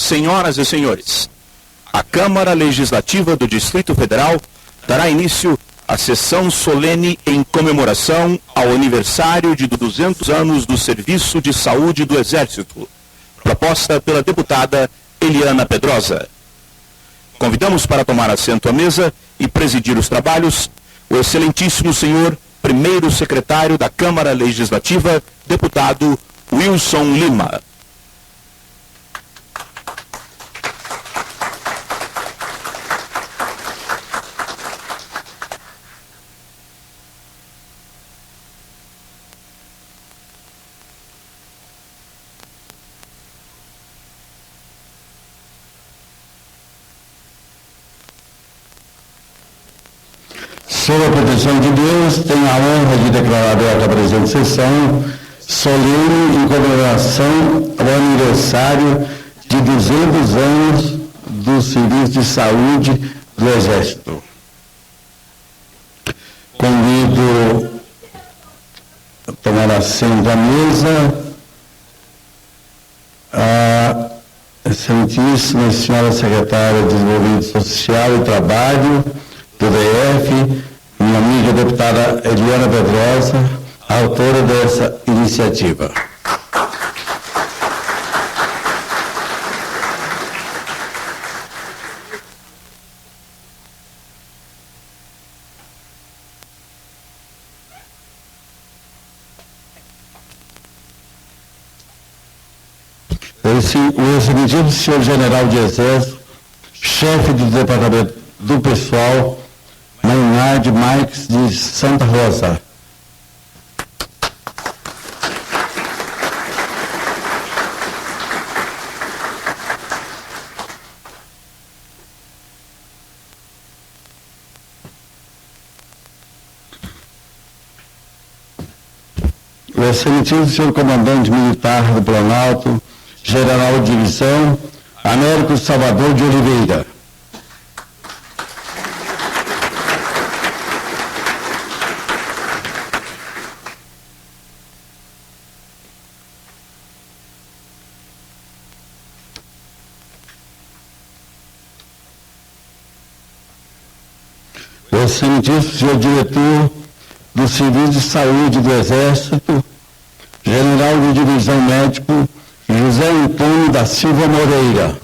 Senhoras e senhores, a Câmara Legislativa do Distrito Federal dará início à sessão solene em comemoração ao aniversário de 200 anos do Serviço de Saúde do Exército, proposta pela deputada Eliana Pedrosa. Convidamos para tomar assento à mesa e presidir os trabalhos o excelentíssimo senhor primeiro secretário da Câmara Legislativa, deputado Wilson Lima. Sob a proteção de Deus, tenho a honra de declarar aberta a presente sessão solene em comemoração ao aniversário de 200 anos do Serviço de Saúde do Exército. Convido a tomar assento à mesa a excelentíssima senhora secretária de Desenvolvimento Social e Trabalho do DF, minha amiga deputada Eliana Pedrosa, autora dessa iniciativa. O excelentíssimo senhor general de Exército, chefe do Departamento do Pessoal, Maynard Marques de Santa Rosa. O excelentíssimo senhor comandante militar do Planalto, general de divisão, Américo Salvador de Oliveira. O excelentíssimo senhor diretor do Serviço de Saúde do Exército, general de divisão médico, José Antônio da Silva Moreira.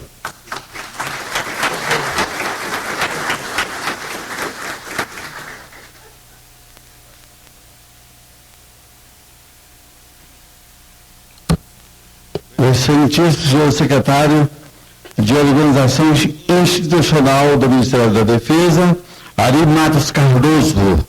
O excelentíssimo senhor secretário de Organização Institucional do Ministério da Defesa, Ari Matos Cardoso.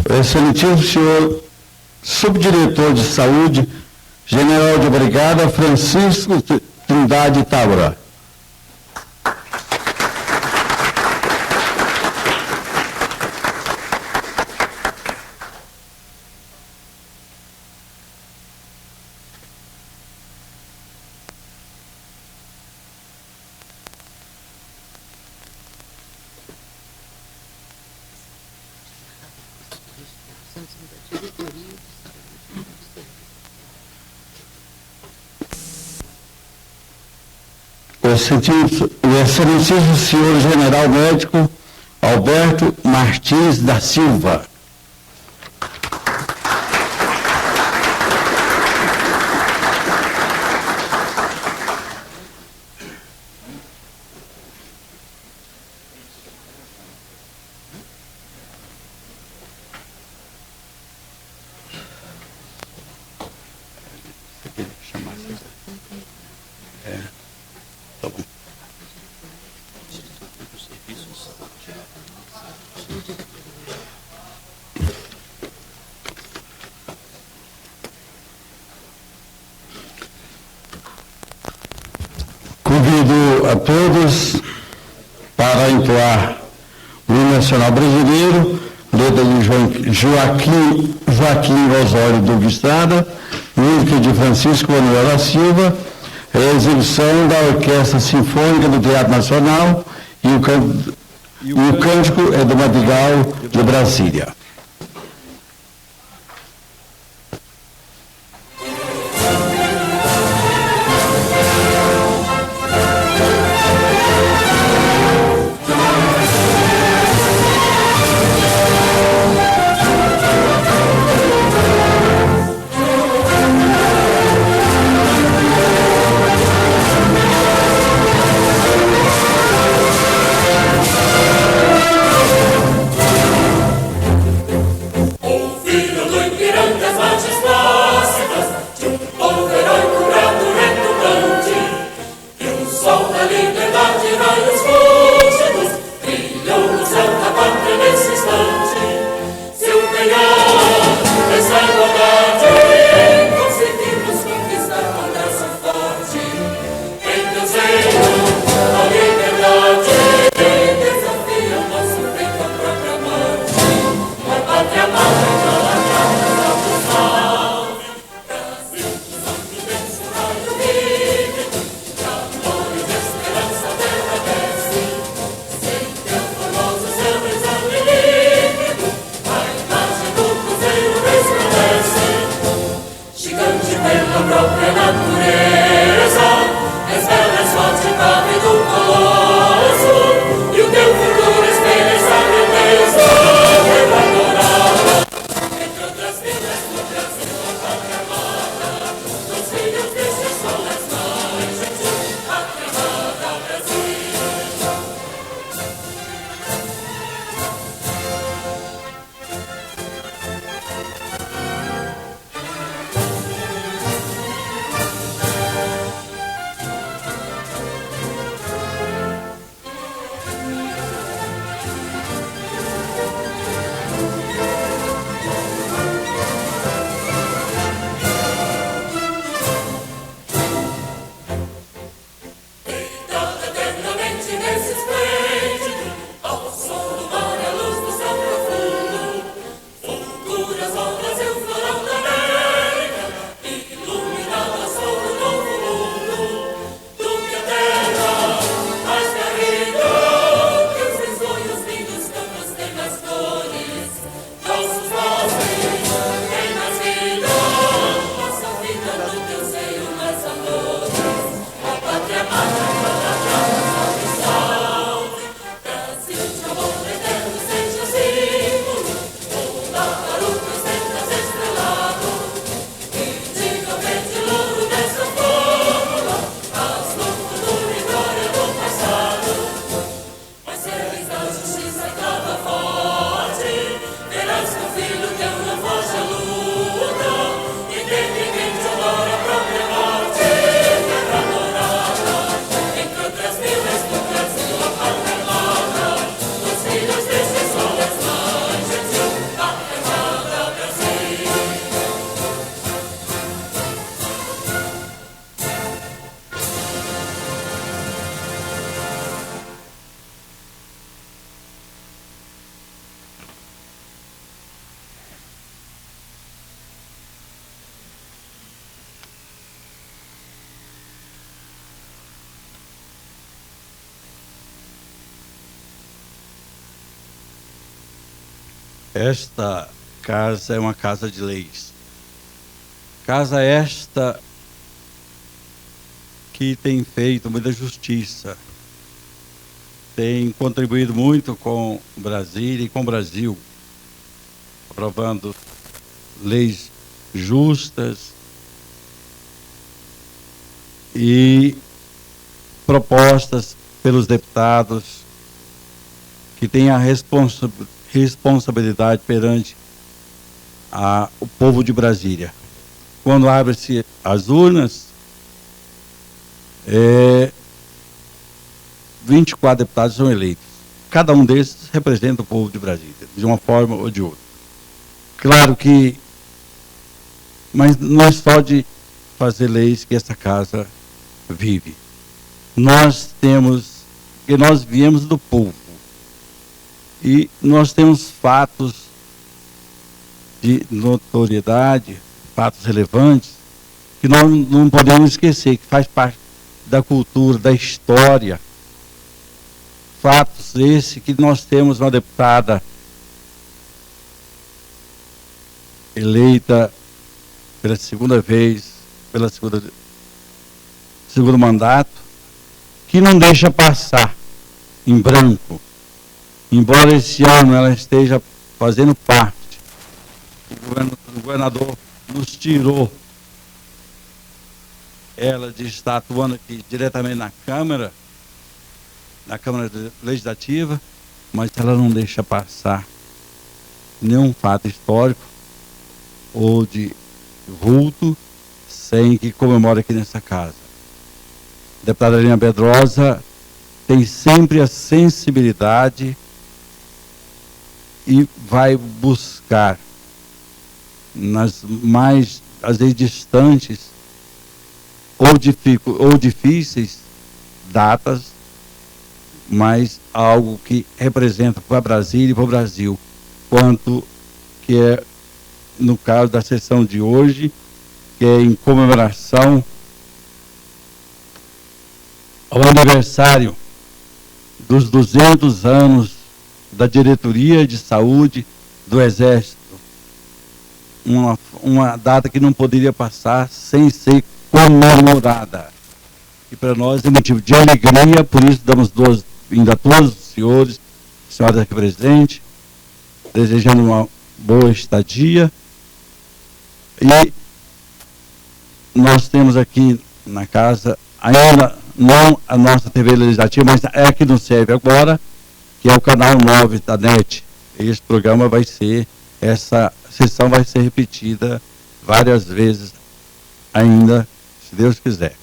O excelentíssimo senhor subdiretor de Saúde, general de Brigada, Francisco Trindade Taura. O excelentíssimo senhor general médico Alberto Martins da Silva. Convido a todos para entoar o hino nacional brasileiro, letra de Joaquim Osório Duque Estrada, música de Francisco Manuel da Silva, a exibição da Orquestra Sinfônica do Teatro Nacional E o cântico é do Madrigal de Brasília. Esta casa é uma casa de leis. Casa esta que tem feito muita justiça, tem contribuído muito com Brasília e com o Brasil, aprovando leis justas e propostas pelos deputados que têm a responsabilidade perante o povo de Brasília. Quando abrem-se as urnas, 24 deputados são eleitos. Cada um desses representa o povo de Brasília, de uma forma ou de outra. Claro que, mas nós pode fazer leis que essa casa vive. Nós viemos do povo. E nós temos fatos de notoriedade, fatos relevantes, que nós não podemos esquecer, que faz parte da cultura, da história fatos esse que nós temos uma deputada eleita pela segunda vez, segundo mandato, que não deixa passar em branco, embora esse ano ela esteja fazendo parte. O governador nos tirou ela de estar atuando aqui diretamente na Câmara Legislativa, mas ela não deixa passar nenhum fato histórico ou de vulto sem que comemore aqui nessa casa. A deputada Helena Pedrosa tem sempre a sensibilidade e vai buscar nas mais, às vezes, distantes ou difíceis datas, mas algo que representa para Brasília e para o Brasil, quanto que é no caso da sessão de hoje, que é em comemoração ao aniversário dos 200 anos da Diretoria de Saúde do Exército. Uma data que não poderia passar sem ser comemorada. E para nós é motivo de alegria, por isso damos boas-vindas a todos os senhores, senhoras aqui presentes, desejando uma boa estadia. E nós temos aqui na casa, ainda não a nossa TV legislativa, mas é que nos serve agora, que é o canal 9 da NET. Esse programa vai ser, essa sessão vai ser repetida várias vezes ainda, se Deus quiser.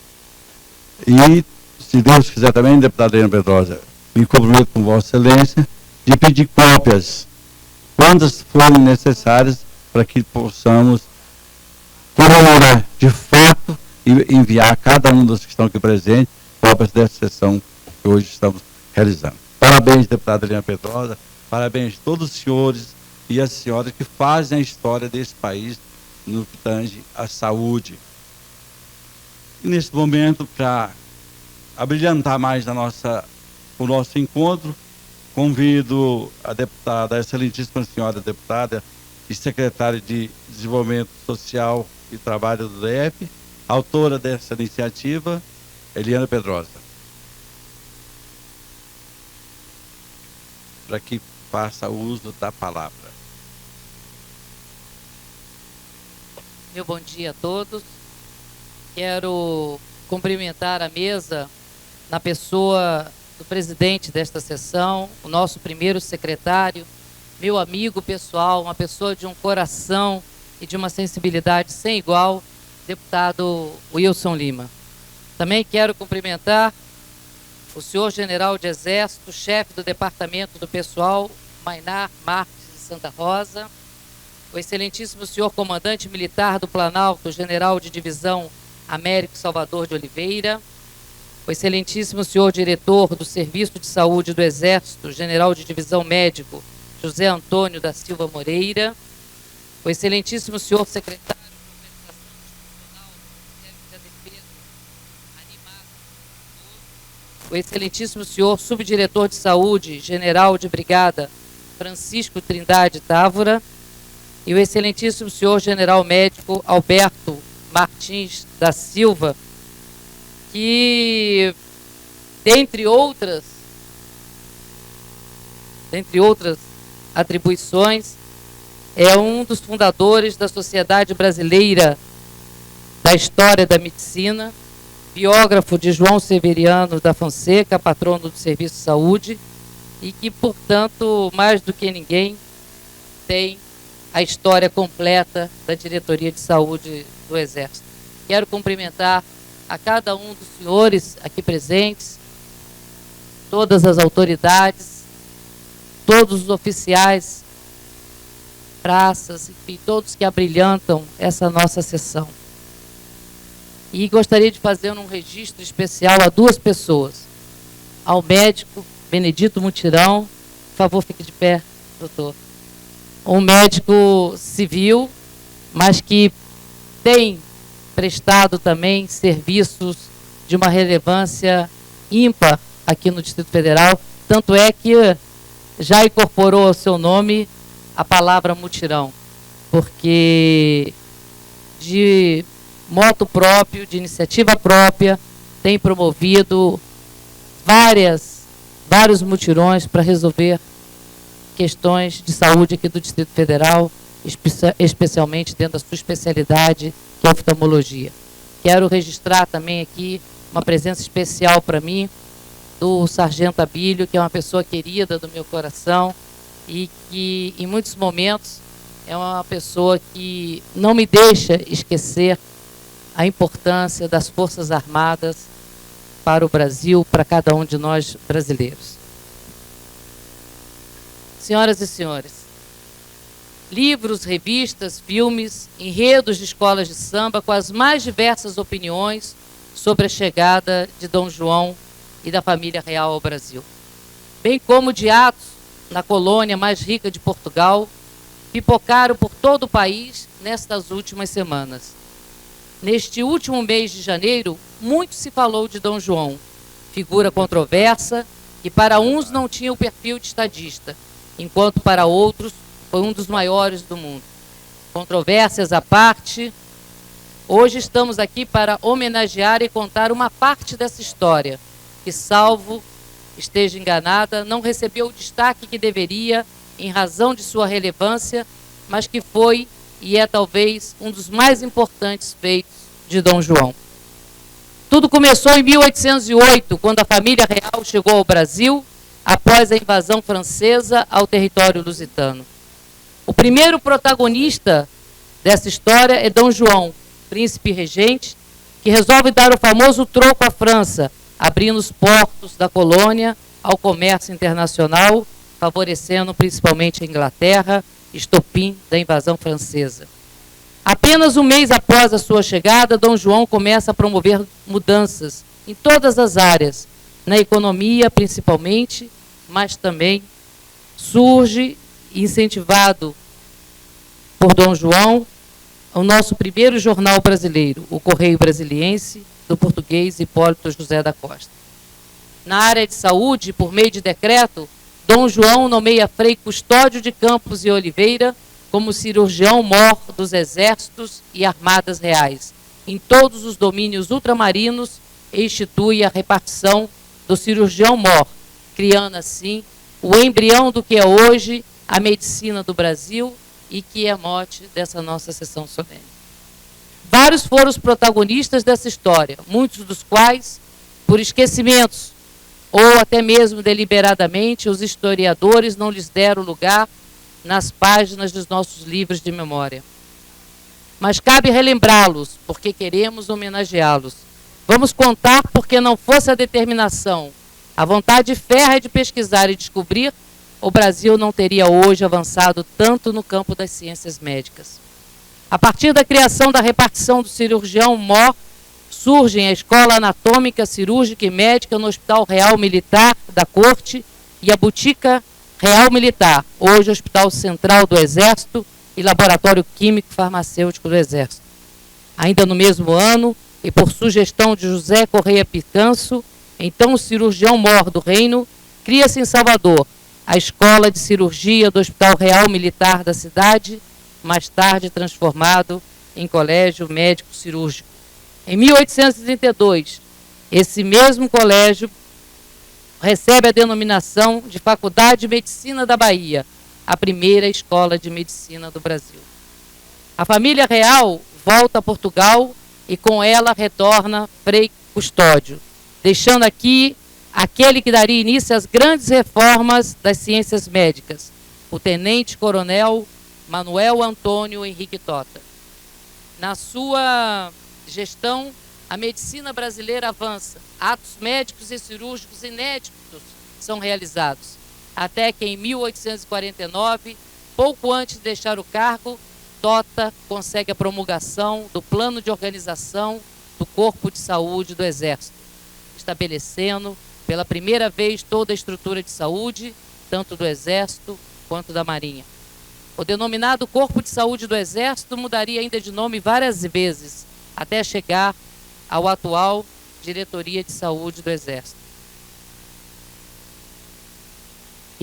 E, se Deus quiser também, deputada Helena Pedrosa, me comprometo com Vossa Excelência de pedir cópias, quantas forem necessárias, para que possamos comemorar de fato e enviar a cada um dos que estão aqui presentes cópias dessa sessão que hoje estamos realizando. Parabéns, deputada Helena Pedrosa, parabéns a todos os senhores e as senhoras que fazem a história desse país no que tange à saúde. E nesse momento, para abrilhantar mais o nosso encontro, convido a deputada, a excelentíssima senhora deputada e secretária de Desenvolvimento Social e Trabalho do DF, autora dessa iniciativa, Helena Pedrosa, para que faça uso da palavra. Meu bom dia a todos. Quero cumprimentar a mesa na pessoa do presidente desta sessão, o nosso primeiro secretário, meu amigo pessoal, uma pessoa de um coração e de uma sensibilidade sem igual, deputado Wilson Lima. Também quero cumprimentar o senhor general de Exército, chefe do Departamento do Pessoal, Mainar Marques de Santa Rosa, o excelentíssimo senhor comandante militar do Planalto, general de divisão Américo Salvador de Oliveira, o excelentíssimo senhor diretor do Serviço de Saúde do Exército, general de divisão médico José Antônio da Silva Moreira, o excelentíssimo senhor secretário de Organização Institucional da Defesa, Animado, o excelentíssimo senhor subdiretor de Saúde, general de brigada Francisco Trindade Távora, e o excelentíssimo senhor general médico Alberto Martins da Silva, que, dentre outras atribuições, é um dos fundadores da Sociedade Brasileira da História da Medicina, biógrafo de João Severiano da Fonseca, patrono do Serviço de Saúde, e que, portanto, mais do que ninguém, tem a história completa da Diretoria de Saúde do Exército. Quero cumprimentar a cada um dos senhores aqui presentes, todas as autoridades, todos os oficiais, praças, enfim, todos que abrilhantam essa nossa sessão. E gostaria de fazer um registro especial a duas pessoas. Ao médico Benedito Mutirão, por favor, fique de pé, doutor. Um médico civil, mas que tem prestado também serviços de uma relevância ímpar aqui no Distrito Federal, tanto é que já incorporou ao seu nome a palavra mutirão, porque de moto próprio, de iniciativa própria, tem promovido vários mutirões para resolver questões de saúde aqui do Distrito Federal, especialmente dentro da sua especialidade, que é a oftalmologia. Quero registrar também aqui uma presença especial para mim do Sargento Abílio, que é uma pessoa querida do meu coração e que, em muitos momentos, é uma pessoa que não me deixa esquecer a importância das Forças Armadas para o Brasil, para cada um de nós brasileiros. Senhoras e senhores, livros, revistas, filmes, enredos de escolas de samba com as mais diversas opiniões sobre a chegada de Dom João e da família real ao Brasil, bem como de atos na colônia mais rica de Portugal, pipocaram por todo o país nestas últimas semanas. Neste último mês de janeiro, muito se falou de Dom João, figura controversa que para uns não tinha o perfil de estadista, enquanto para outros foi um dos maiores do mundo. Controvérsias à parte, hoje estamos aqui para homenagear e contar uma parte dessa história, que, salvo esteja enganada, não recebeu o destaque que deveria em razão de sua relevância, mas que foi e é talvez um dos mais importantes feitos de Dom João. Tudo começou em 1808, quando a família real chegou ao Brasil após a invasão francesa ao território lusitano. O primeiro protagonista dessa história é Dom João, príncipe regente, que resolve dar o famoso troco à França, abrindo os portos da colônia ao comércio internacional, favorecendo principalmente a Inglaterra, estopim da invasão francesa. Apenas um mês após a sua chegada, Dom João começa a promover mudanças em todas as áreas, na economia principalmente, mas também surge, incentivado por Dom João, o nosso primeiro jornal brasileiro, o Correio Brasiliense, do português Hipólito José da Costa. Na área de saúde, por meio de decreto, Dom João nomeia Frei Custódio de Campos e Oliveira como cirurgião-mor dos exércitos e armadas reais, em todos os domínios ultramarinos, e institui a repartição do cirurgião-mor, criando assim o embrião do que é hoje a medicina do Brasil e que é mote dessa nossa sessão solene. Vários foram os protagonistas dessa história, muitos dos quais, por esquecimentos ou até mesmo deliberadamente, os historiadores não lhes deram lugar nas páginas dos nossos livros de memória. Mas cabe relembrá-los, porque queremos homenageá-los. Vamos contar porque não fosse a determinação, a vontade férrea de pesquisar e descobrir, o Brasil não teria hoje avançado tanto no campo das ciências médicas. A partir da criação da repartição do cirurgião-mor, surgem a Escola Anatômica, Cirúrgica e Médica no Hospital Real Militar da Corte e a Botica Real Militar, hoje Hospital Central do Exército e Laboratório Químico Farmacêutico do Exército. Ainda no mesmo ano, e por sugestão de José Correia Picanço, então o cirurgião-mor do Reino, cria-se em Salvador a Escola de Cirurgia do Hospital Real Militar da cidade, mais tarde transformado em Colégio Médico Cirúrgico. Em 1832, esse mesmo colégio recebe a denominação de Faculdade de Medicina da Bahia, a primeira escola de medicina do Brasil. A família real volta a Portugal e com ela retorna Frei Custódio, deixando aqui aquele que daria início às grandes reformas das ciências médicas, o tenente-coronel Manuel Antônio Henrique Tota. Na sua gestão, a medicina brasileira avança, atos médicos e cirúrgicos inéditos são realizados, até que em 1849, pouco antes de deixar o cargo, Tota consegue a promulgação do Plano de Organização do Corpo de Saúde do Exército, estabelecendo pela primeira vez toda a estrutura de saúde, tanto do Exército quanto da Marinha. O denominado Corpo de Saúde do Exército mudaria ainda de nome várias vezes, até chegar ao atual Diretoria de Saúde do Exército.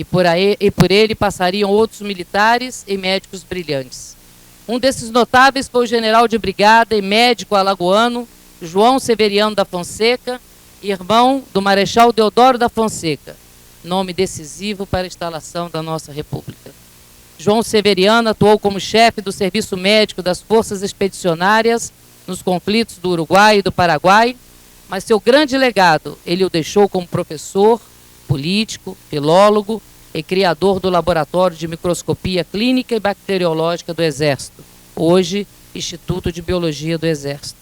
e por ele passariam outros militares e médicos brilhantes. Um desses notáveis foi o general de brigada e médico alagoano João Severiano da Fonseca, irmão do Marechal Deodoro da Fonseca, nome decisivo para a instalação da nossa República. João Severiano atuou como chefe do Serviço Médico das Forças Expedicionárias nos conflitos do Uruguai e do Paraguai, mas seu grande legado ele o deixou como professor, político, filólogo e criador do Laboratório de Microscopia Clínica e Bacteriológica do Exército, hoje Instituto de Biologia do Exército.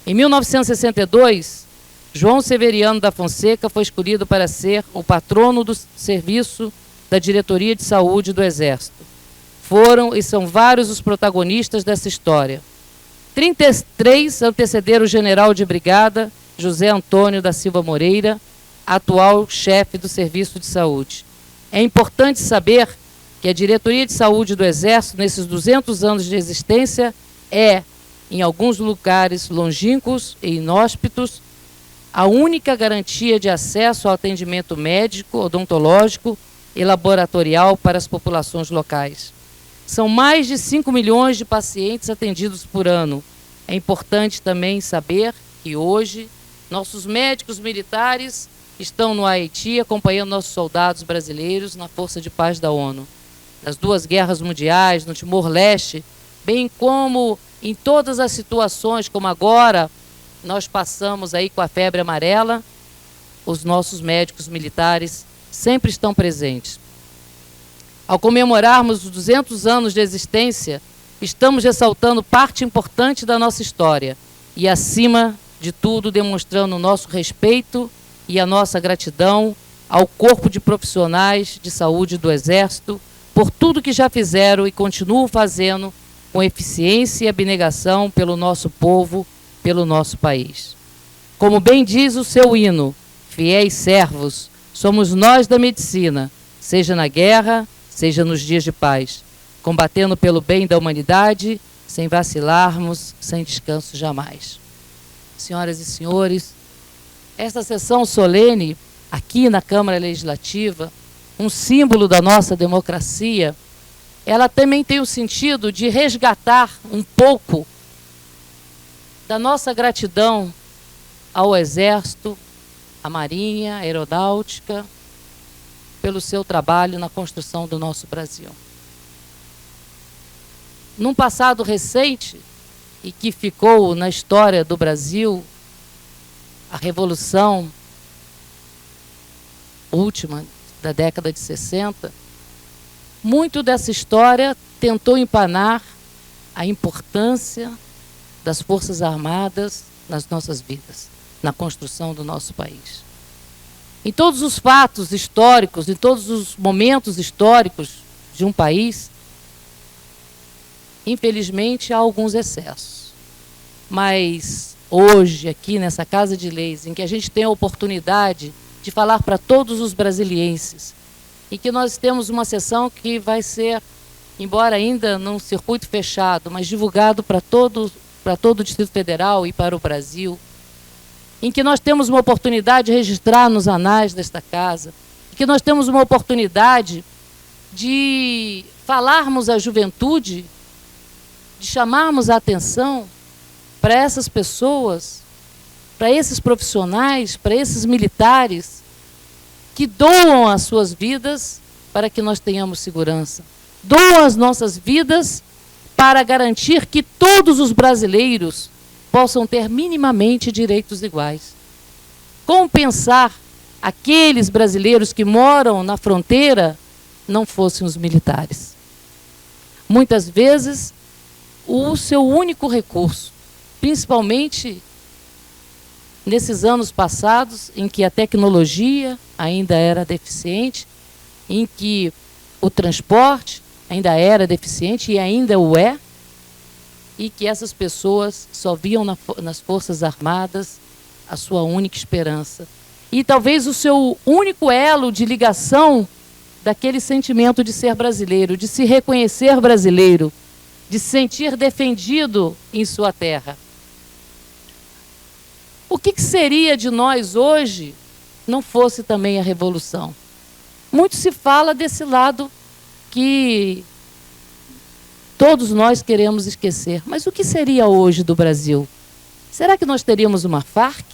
Em 1962, João Severiano da Fonseca foi escolhido para ser o patrono do serviço da Diretoria de Saúde do Exército. Foram e são vários os protagonistas dessa história. 33 antecederam o general de brigada José Antônio da Silva Moreira, atual chefe do Serviço de Saúde. É importante saber que a Diretoria de Saúde do Exército, nesses 200 anos de existência, é, em alguns lugares longínquos e inóspitos, a única garantia de acesso ao atendimento médico, odontológico e laboratorial para as populações locais. São mais de 5 milhões de pacientes atendidos por ano. É importante também saber que hoje nossos médicos militares estão no Haiti acompanhando nossos soldados brasileiros na Força de Paz da ONU. Nas 2 guerras mundiais, no Timor-Leste, bem como em todas as situações, como agora nós passamos aí com a febre amarela, os nossos médicos militares sempre estão presentes. Ao comemorarmos os 200 anos de existência, estamos ressaltando parte importante da nossa história e, acima de tudo, demonstrando o nosso respeito e a nossa gratidão ao corpo de profissionais de saúde do Exército por tudo que já fizeram e continuam fazendo com eficiência e abnegação pelo nosso povo, pelo nosso país. Como bem diz o seu hino, fiéis servos, somos nós da medicina, seja na guerra, seja nos dias de paz, combatendo pelo bem da humanidade, sem vacilarmos, sem descanso jamais. Senhoras e senhores, esta sessão solene, aqui na Câmara Legislativa, um símbolo da nossa democracia, ela também tem o sentido de resgatar um pouco da nossa gratidão ao Exército, à Marinha, à Aeronáutica, pelo seu trabalho na construção do nosso Brasil. Num passado recente, e que ficou na história do Brasil, a Revolução última da década de 60, muito dessa história tentou empanar a importância das Forças Armadas nas nossas vidas, na construção do nosso país. Em todos os fatos históricos, em todos os momentos históricos de um país, infelizmente há alguns excessos. Mas hoje, aqui nessa Casa de Leis, em que a gente tem a oportunidade de falar para todos os brasilienses, e que nós temos uma sessão que vai ser, embora ainda num circuito fechado, mas divulgado para todo o Distrito Federal e para o Brasil, em que nós temos uma oportunidade de registrar nos anais desta casa, em que nós temos uma oportunidade de falarmos à juventude, de chamarmos a atenção para essas pessoas, para esses profissionais, para esses militares que doam as suas vidas para que nós tenhamos segurança. Doam as nossas vidas para garantir que todos os brasileiros possam ter minimamente direitos iguais. Como pensar aqueles brasileiros que moram na fronteira não fossem os militares? Muitas vezes, o seu único recurso, principalmente nesses anos passados, em que a tecnologia ainda era deficiente, em que o transporte ainda era deficiente e ainda o é, e que essas pessoas só viam nas Forças Armadas a sua única esperança. E talvez o seu único elo de ligação daquele sentimento de ser brasileiro, de se reconhecer brasileiro, de se sentir defendido em sua terra. O que seria de nós hoje não fosse também a Revolução? muito se fala desse lado que todos nós queremos esquecer. Mas o que seria hoje do Brasil? Será que nós teríamos uma Farc?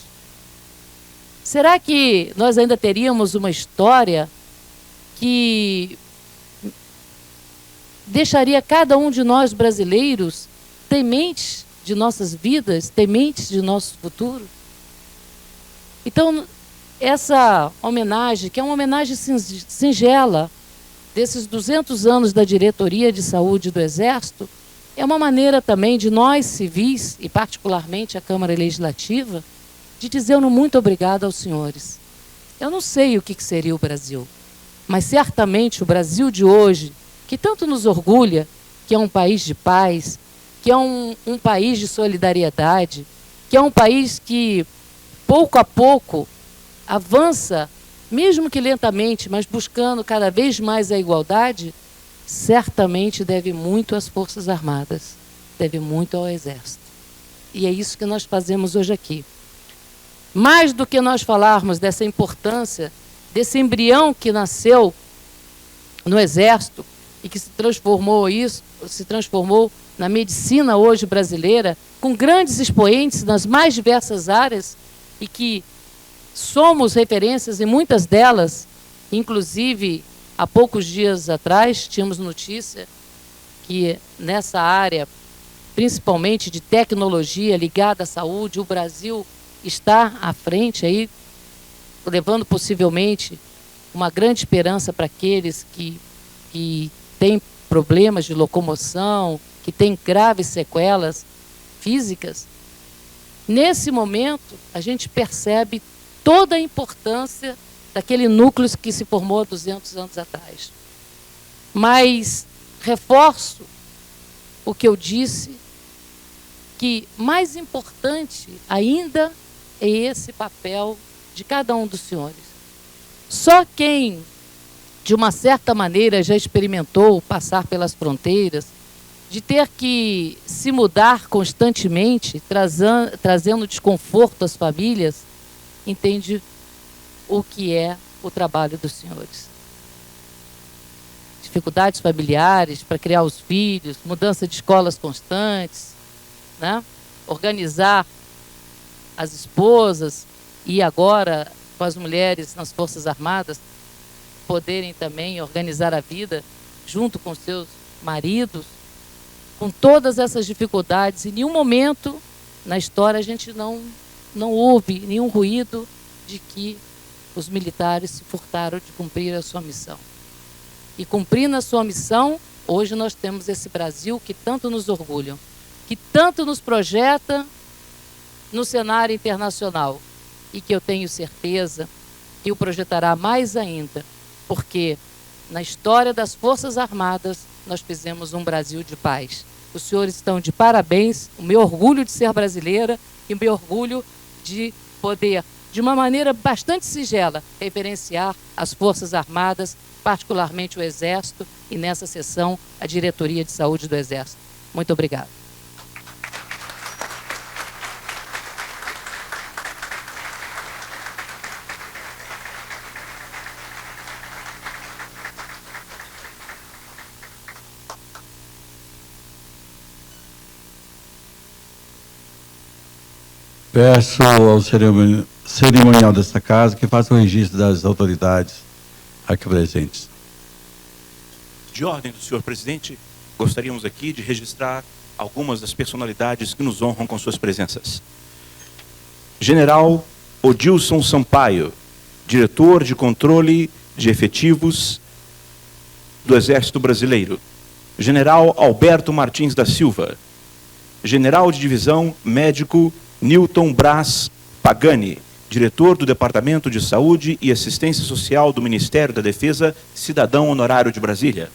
Será que nós ainda teríamos uma história que deixaria cada um de nós brasileiros tementes de nossas vidas, tementes de nosso futuro? Então, essa homenagem, que é uma homenagem singela, desses 200 anos da Diretoria de Saúde do Exército, é uma maneira também de nós, civis, e particularmente a Câmara Legislativa, de dizer um muito obrigado aos senhores. Eu não sei o que seria o Brasil, mas certamente o Brasil de hoje, que tanto nos orgulha, que é um país de paz, que é um país de solidariedade, que é um país que, pouco a pouco, avança, mesmo que lentamente, mas buscando cada vez mais a igualdade, certamente deve muito às Forças Armadas, deve muito ao Exército. E é isso que nós fazemos hoje aqui. Mais do que nós falarmos dessa importância, desse embrião que nasceu no Exército e que se transformou na medicina hoje brasileira, com grandes expoentes nas mais diversas áreas e que somos referências em muitas delas, inclusive há poucos dias atrás tínhamos notícia que nessa área, principalmente de tecnologia ligada à saúde, o Brasil está à frente aí, levando possivelmente uma grande esperança para aqueles que têm problemas de locomoção, que têm graves sequelas físicas. Nesse momento, a gente percebe toda a importância daquele núcleo que se formou há 200 anos atrás. Mas reforço o que eu disse, que mais importante ainda é esse papel de cada um dos senhores. Só quem, de uma certa maneira, já experimentou passar pelas fronteiras, de ter que se mudar constantemente, trazendo desconforto às famílias, entende o que é o trabalho dos senhores. Dificuldades familiares para criar os filhos, mudança de escolas constantes, né? Organizar as esposas e agora com as mulheres nas Forças Armadas poderem também organizar a vida junto com seus maridos, com todas essas dificuldades. Em nenhum momento na história a gente não houve nenhum ruído de que os militares se furtaram de cumprir a sua missão. E cumprindo a sua missão, hoje nós temos esse Brasil que tanto nos orgulha, que tanto nos projeta no cenário internacional e que eu tenho certeza que o projetará mais ainda, porque na história das Forças Armadas nós fizemos um Brasil de paz. Os senhores estão de parabéns, o meu orgulho de ser brasileira e o meu orgulho de poder, de uma maneira bastante singela, reverenciar as Forças Armadas, particularmente o Exército, e nessa sessão a Diretoria de Saúde do Exército. Muito obrigada. Peço ao cerimonial desta casa que faça o registro das autoridades aqui presentes. De ordem do senhor presidente, gostaríamos aqui de registrar algumas das personalidades que nos honram com suas presenças. General Odilson Sampaio, diretor de controle de efetivos do Exército Brasileiro. General Alberto Martins da Silva. General de divisão médico Newton Braz Pagani, diretor do Departamento de Saúde e Assistência Social do Ministério da Defesa, cidadão honorário de Brasília.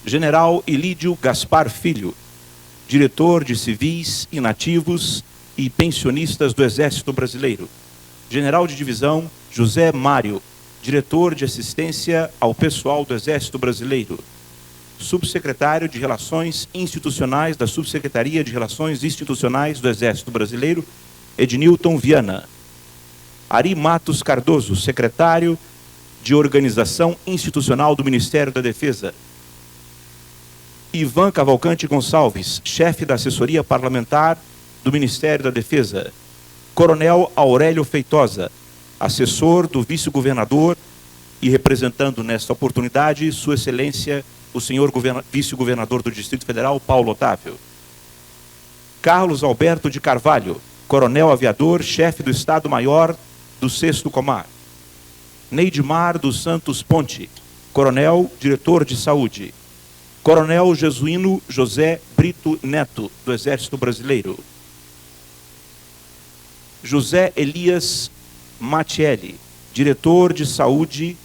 General Ilídio Gaspar Filho, diretor de civis, inativos e pensionistas do Exército Brasileiro. General de divisão José Mário, diretor de assistência ao pessoal do Exército Brasileiro. Subsecretário de Relações Institucionais da Subsecretaria de Relações Institucionais do Exército Brasileiro, Ednilton Viana. Ari Matos Cardoso, secretário de organização institucional do Ministério da Defesa. Ivan Cavalcante Gonçalves, chefe da assessoria parlamentar do Ministério da Defesa. Coronel Aurélio Feitosa, assessor do vice-governador e representando nesta oportunidade Sua Excelência, o senhor vice-governador do Distrito Federal, Paulo Otávio. Carlos Alberto de Carvalho, coronel aviador, chefe do Estado-Maior do 6º Comar. Neidmar dos Santos Ponte, coronel, diretor de saúde. Coronel Jesuíno José Brito Neto, do Exército Brasileiro. José Elias Matielli, diretor de saúde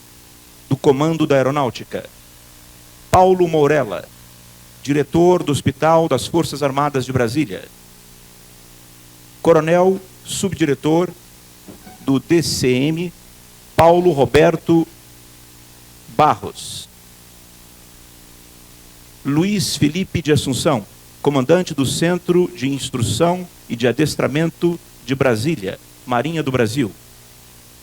do Comando da Aeronáutica. Paulo Mourella, diretor do Hospital das Forças Armadas de Brasília. Coronel subdiretor do DCM, Paulo Roberto Barros. Luiz Felipe de Assunção, comandante do Centro de Instrução e de Adestramento de Brasília, Marinha do Brasil.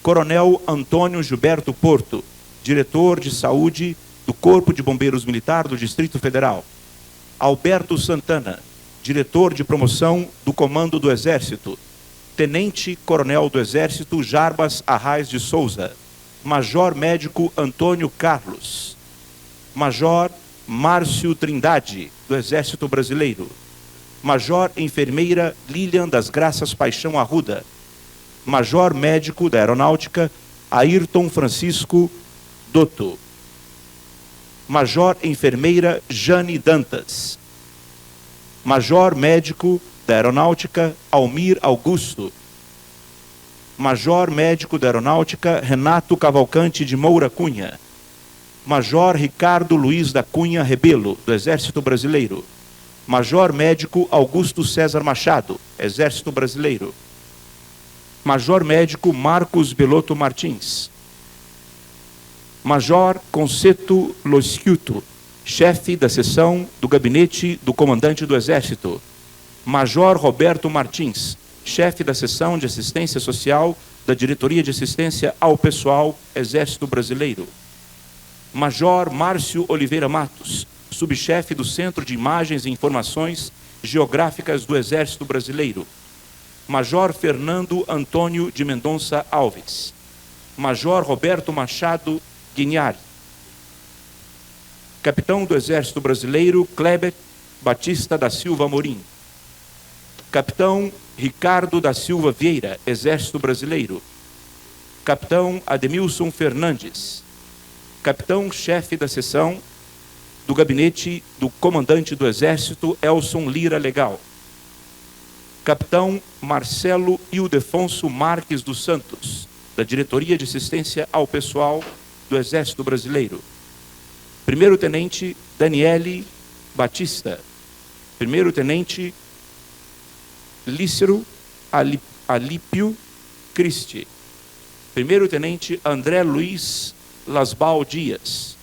Coronel Antônio Gilberto Porto, diretor de saúde do Corpo de Bombeiros Militar do Distrito Federal. Alberto Santana, diretor de promoção do Comando do Exército. Tenente Coronel do Exército Jarbas Arraes de Souza. Major Médico Antônio Carlos. Major Márcio Trindade, do Exército Brasileiro. Major Enfermeira Lilian das Graças Paixão Arruda. Major Médico da Aeronáutica Ayrton Francisco Dotto. Major Enfermeira Jane Dantas. Major Médico da Aeronáutica Almir Augusto. Major Médico da Aeronáutica Renato Cavalcante de Moura Cunha. Major Ricardo Luiz da Cunha Rebelo, do Exército Brasileiro. Major Médico Augusto César Machado, Exército Brasileiro. Major Médico Marcos Belotto Martins. Major Conceto Losciuto, chefe da seção do Gabinete do Comandante do Exército. Major Roberto Martins, chefe da seção de Assistência Social da Diretoria de Assistência ao Pessoal, Exército Brasileiro. Major Márcio Oliveira Matos, subchefe do Centro de Imagens e Informações Geográficas do Exército Brasileiro. Major Fernando Antônio de Mendonça Alves. Major Roberto Machado Guignari. Capitão do Exército Brasileiro Kleber Batista da Silva Amorim. Capitão Ricardo da Silva Vieira, Exército Brasileiro. Capitão Ademilson Fernandes. Capitão-chefe da seção do Gabinete do Comandante do Exército Elson Lira Legal. Capitão Marcelo Ildefonso Marques dos Santos, da Diretoria de Assistência ao Pessoal do Exército Brasileiro. Primeiro-tenente Daniele Batista. Primeiro-tenente Lícero Alípio Cristi. Primeiro-tenente André Luiz Lasbal Dias.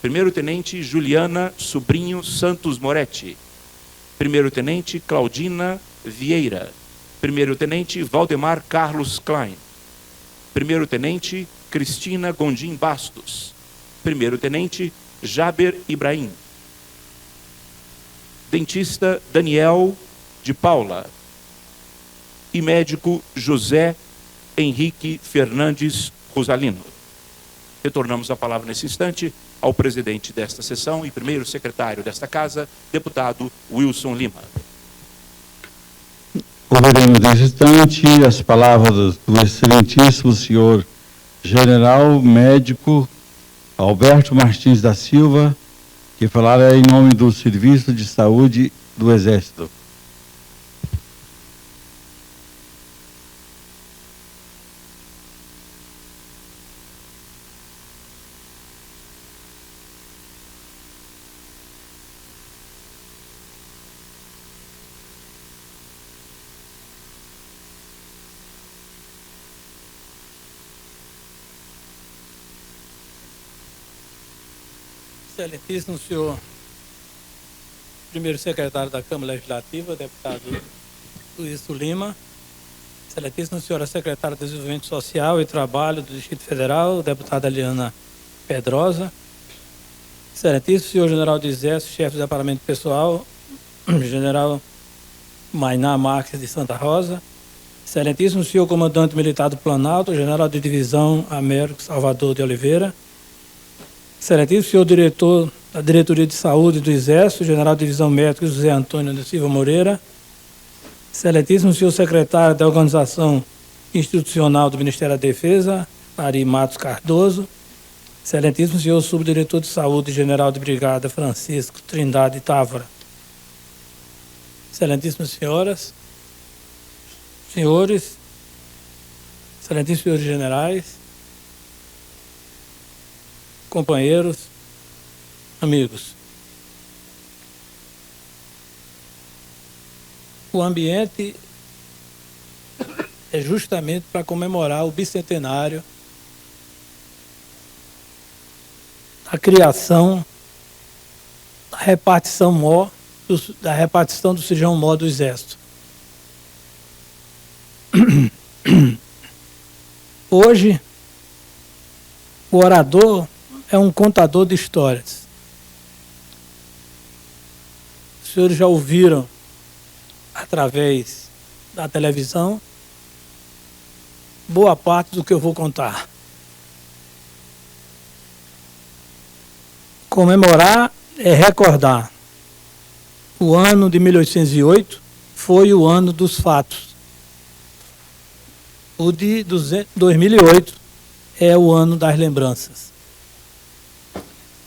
Primeiro-tenente Juliana Sobrinho Santos Moretti. Primeiro-tenente Claudina Vieira. Primeiro-tenente Valdemar Carlos Klein. Primeiro-tenente Cristina Gondim Bastos. Primeiro-tenente Jaber Ibrahim. Dentista Daniel de Paula. E médico José Henrique Fernandes Rosalino. Retornamos a palavra nesse instante ao presidente desta sessão e primeiro secretário desta casa, deputado Wilson Lima. Ouviremos nesse instante as palavras do excelentíssimo senhor general médico Alberto Martins da Silva, que falará em nome do Serviço de Saúde do Exército. Excelentíssimo senhor primeiro secretário da Câmara Legislativa, deputado Wilson Lima, Excelentíssima senhora secretária de Desenvolvimento Social e Trabalho do Distrito Federal, deputada Eliana Pedrosa, excelentíssimo senhor general de Exército, chefe de departamento pessoal, general Mainá Marques de Santa Rosa, excelentíssimo senhor comandante militar do Planalto, general de divisão Américo Salvador de Oliveira, excelentíssimo senhor diretor da Diretoria de Saúde do Exército, general de divisão médico José Antônio da Silva Moreira, excelentíssimo senhor secretário da Organização Institucional do Ministério da Defesa, Ari Matos Cardoso, excelentíssimo senhor subdiretor de Saúde, general de brigada Francisco Trindade Távora, excelentíssimas senhoras, senhores, excelentíssimos senhores generais, companheiros, amigos. O ambiente é justamente para comemorar o bicentenário da criação, da repartição do Cirurgião Mor do Exército. Hoje, o orador é um contador de histórias. Os senhores já ouviram através da televisão boa parte do que eu vou contar. Comemorar é recordar. O ano de 1808 foi o ano dos fatos. O de 2008 é o ano das lembranças.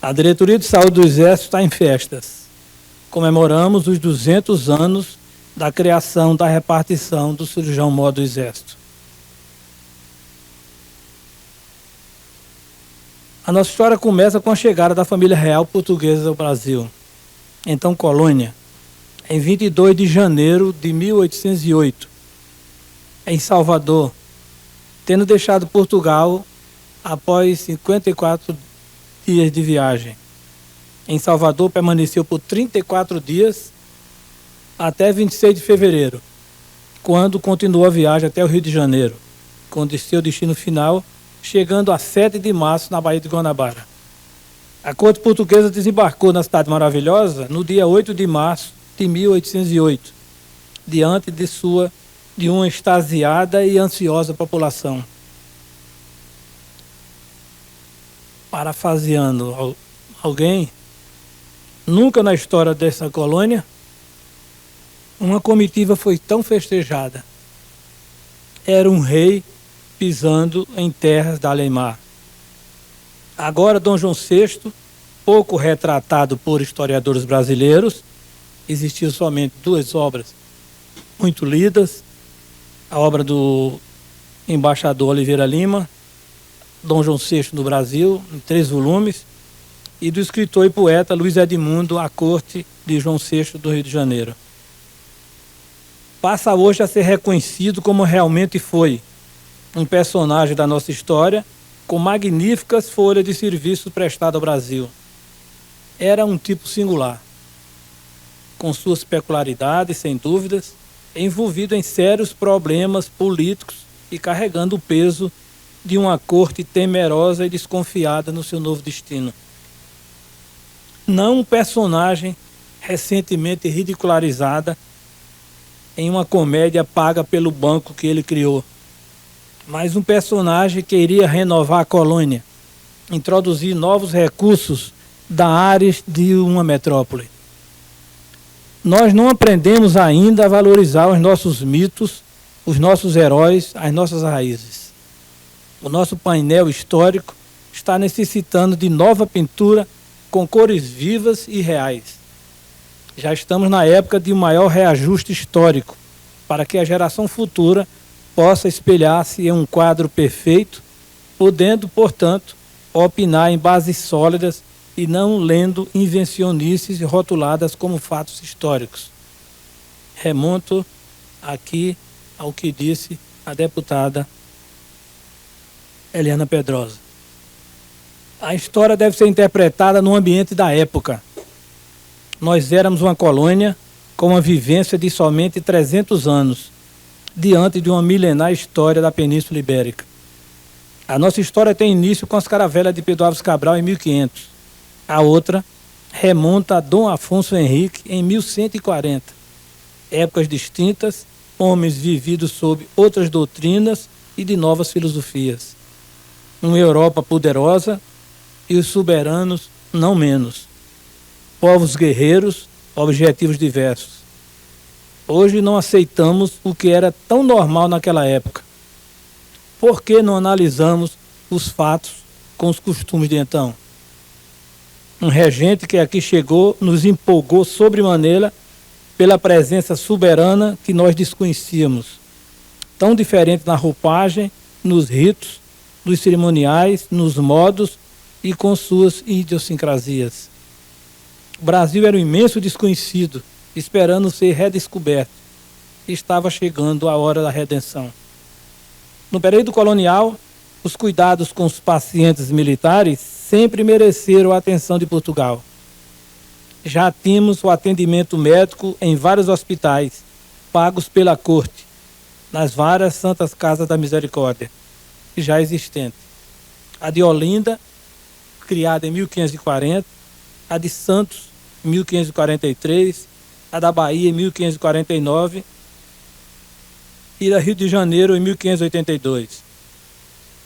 A Diretoria de Saúde do Exército está em festas. Comemoramos os 200 anos da criação da repartição do Cirurgião Mor do Exército. A nossa história começa com a chegada da família real portuguesa ao Brasil, então colônia, em 22 de janeiro de 1808, em Salvador, tendo deixado Portugal após 54 dias de viagem. Em Salvador permaneceu por 34 dias até 26 de fevereiro, quando continuou a viagem até o Rio de Janeiro, com seu destino final, chegando a 7 de março na Baía de Guanabara. A corte portuguesa desembarcou na Cidade Maravilhosa no dia 8 de março de 1808, diante de uma extasiada e ansiosa população. Parafraseando alguém, nunca na história dessa colônia uma comitiva foi tão festejada. Era um rei pisando em terras da além-mar. Agora, Dom João VI, pouco retratado por historiadores brasileiros, existiam somente duas obras muito lidas, a obra do embaixador Oliveira Lima, Dom João VI no Brasil, em 3 volumes, e do escritor e poeta Luiz Edmundo, A Corte de João VI do Rio de Janeiro. Passa hoje a ser reconhecido como realmente foi, um personagem da nossa história com magníficas folhas de serviço prestado ao Brasil. Era um tipo singular, com suas peculiaridades, sem dúvidas, envolvido em sérios problemas políticos e carregando o peso de uma corte temerosa e desconfiada no seu novo destino. Não um personagem recentemente ridicularizada em uma comédia paga pelo banco que ele criou, mas um personagem que iria renovar a colônia, introduzir novos recursos da área de uma metrópole. Nós não aprendemos ainda a valorizar os nossos mitos, os nossos heróis, as nossas raízes. O nosso painel histórico está necessitando de nova pintura com cores vivas e reais. Já estamos na época de um maior reajuste histórico, para que a geração futura possa espelhar-se em um quadro perfeito, podendo, portanto, opinar em bases sólidas e não lendo invencionices rotuladas como fatos históricos. Remonto aqui ao que disse a deputada Eliana Pedrosa. A história deve ser interpretada no ambiente da época. Nós éramos uma colônia com uma vivência de somente 300 anos, diante de uma milenar história da Península Ibérica. A nossa história tem início com as caravelas de Pedro Álvares Cabral em 1500. A outra remonta a Dom Afonso Henrique em 1140. Épocas distintas, homens vividos sob outras doutrinas e de novas filosofias. Uma Europa poderosa e os soberanos não menos. Povos guerreiros, objetivos diversos. Hoje não aceitamos o que era tão normal naquela época. Por que não analisamos os fatos com os costumes de então? Um regente que aqui chegou nos empolgou sobremaneira pela presença soberana que nós desconhecíamos. Tão diferente na roupagem, nos ritos, nos cerimoniais, nos modos e com suas idiosincrasias. O Brasil era um imenso desconhecido, esperando ser redescoberto. Estava chegando a hora da redenção. No período colonial, os cuidados com os pacientes militares sempre mereceram a atenção de Portugal. Já tínhamos o atendimento médico em vários hospitais, pagos pela corte, nas várias Santas Casas da Misericórdia, já existentes. A de Olinda, criada em 1540, a de Santos, 1543, a da Bahia, em 1549, e da Rio de Janeiro, em 1582.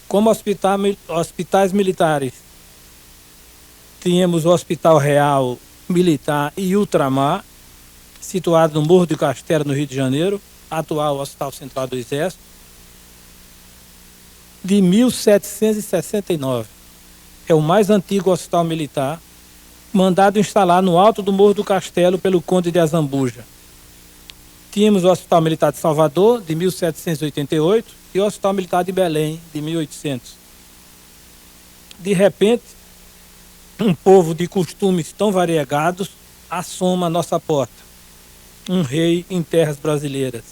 Como hospitais militares, tínhamos o Hospital Real Militar e Ultramar, situado no Morro do Castelo, no Rio de Janeiro, atual Hospital Central do Exército, de 1769. É o mais antigo hospital militar, mandado instalar no alto do Morro do Castelo pelo Conde de Azambuja. Tínhamos o Hospital Militar de Salvador, de 1788, e o Hospital Militar de Belém, de 1800. De repente, um povo de costumes tão variegados assoma a nossa porta. Um rei em terras brasileiras.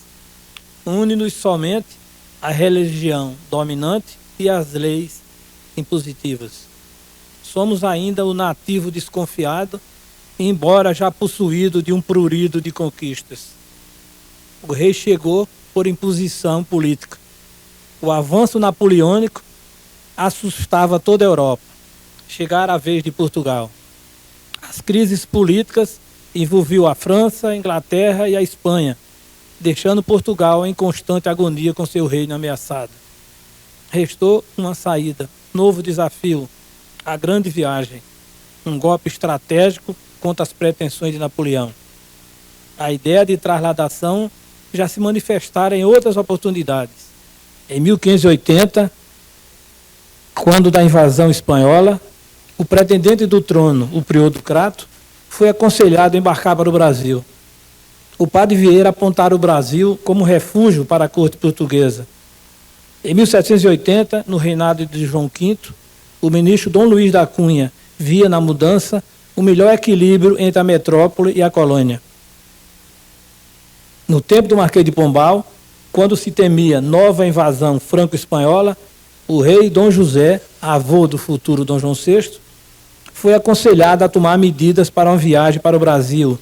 Une-nos somente a religião dominante e as leis impositivas. Somos ainda o nativo desconfiado, embora já possuído de um prurido de conquistas. O rei chegou por imposição política. O avanço napoleônico assustava toda a Europa. Chegara a vez de Portugal. As crises políticas envolviam a França, a Inglaterra e a Espanha, deixando Portugal em constante agonia com seu reino ameaçado. Restou uma saída, novo desafio, a grande viagem, um golpe estratégico contra as pretensões de Napoleão. A ideia de trasladação já se manifestara em outras oportunidades. Em 1580, quando da invasão espanhola, o pretendente do trono, o prior do Crato, foi aconselhado a embarcar para o Brasil. O padre Vieira apontara o Brasil como refúgio para a corte portuguesa. Em 1780, no reinado de João V, o ministro Dom Luís da Cunha via na mudança o melhor equilíbrio entre a metrópole e a colônia. No tempo do Marquês de Pombal, quando se temia nova invasão franco-espanhola, o rei Dom José, avô do futuro Dom João VI, foi aconselhado a tomar medidas para uma viagem para o Brasil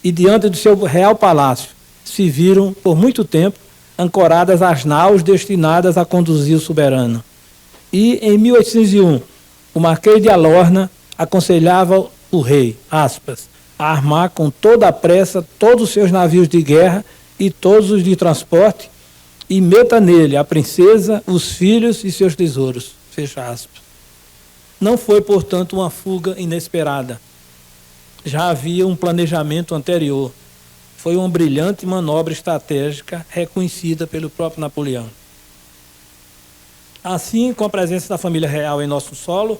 e, diante do seu real palácio, se viram, por muito tempo, ancoradas as naus destinadas a conduzir o soberano. E, em 1801, o Marquês de Alorna aconselhava o rei, aspas, a armar com toda a pressa todos os seus navios de guerra e todos os de transporte e meta nele a princesa, os filhos e seus tesouros. Fecha aspas. Não foi, portanto, uma fuga inesperada. Já havia um planejamento anterior. Foi uma brilhante manobra estratégica reconhecida pelo próprio Napoleão. Assim, com a presença da família real em nosso solo,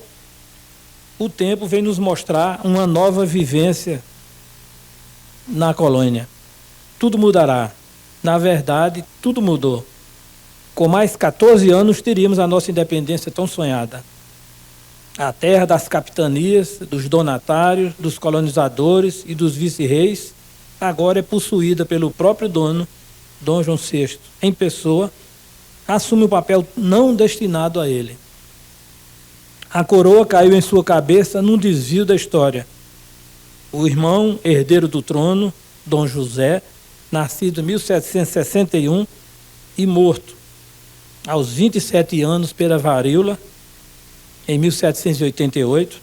o tempo vem nos mostrar uma nova vivência na colônia. Tudo mudará. Na verdade, tudo mudou. Com mais 14 anos, teríamos a nossa independência tão sonhada. A terra das capitanias, dos donatários, dos colonizadores e dos vice-reis, agora é possuída pelo próprio dono, Dom João VI, em pessoa, assume um papel não destinado a ele. A coroa caiu em sua cabeça num desvio da história. O irmão herdeiro do trono, Dom José, nascido em 1761, e morto aos 27 anos pela varíola, em 1788.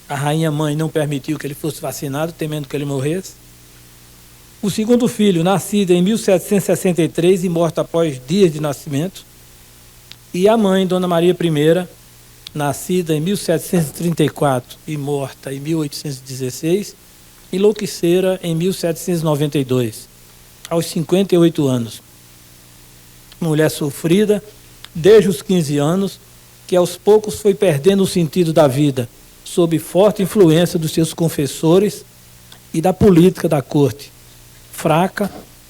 A rainha mãe não permitiu que ele fosse vacinado, temendo que ele morresse. O segundo filho, nascido em 1763 e morto após dias de nascimento. E a mãe, Dona Maria I, nascida em 1734 e morta em 1816, enlouquecera em 1792, aos 58 anos. Mulher sofrida desde os 15 anos, que aos poucos foi perdendo o sentido da vida, sob forte influência dos seus confessores e da política da corte. Fraca,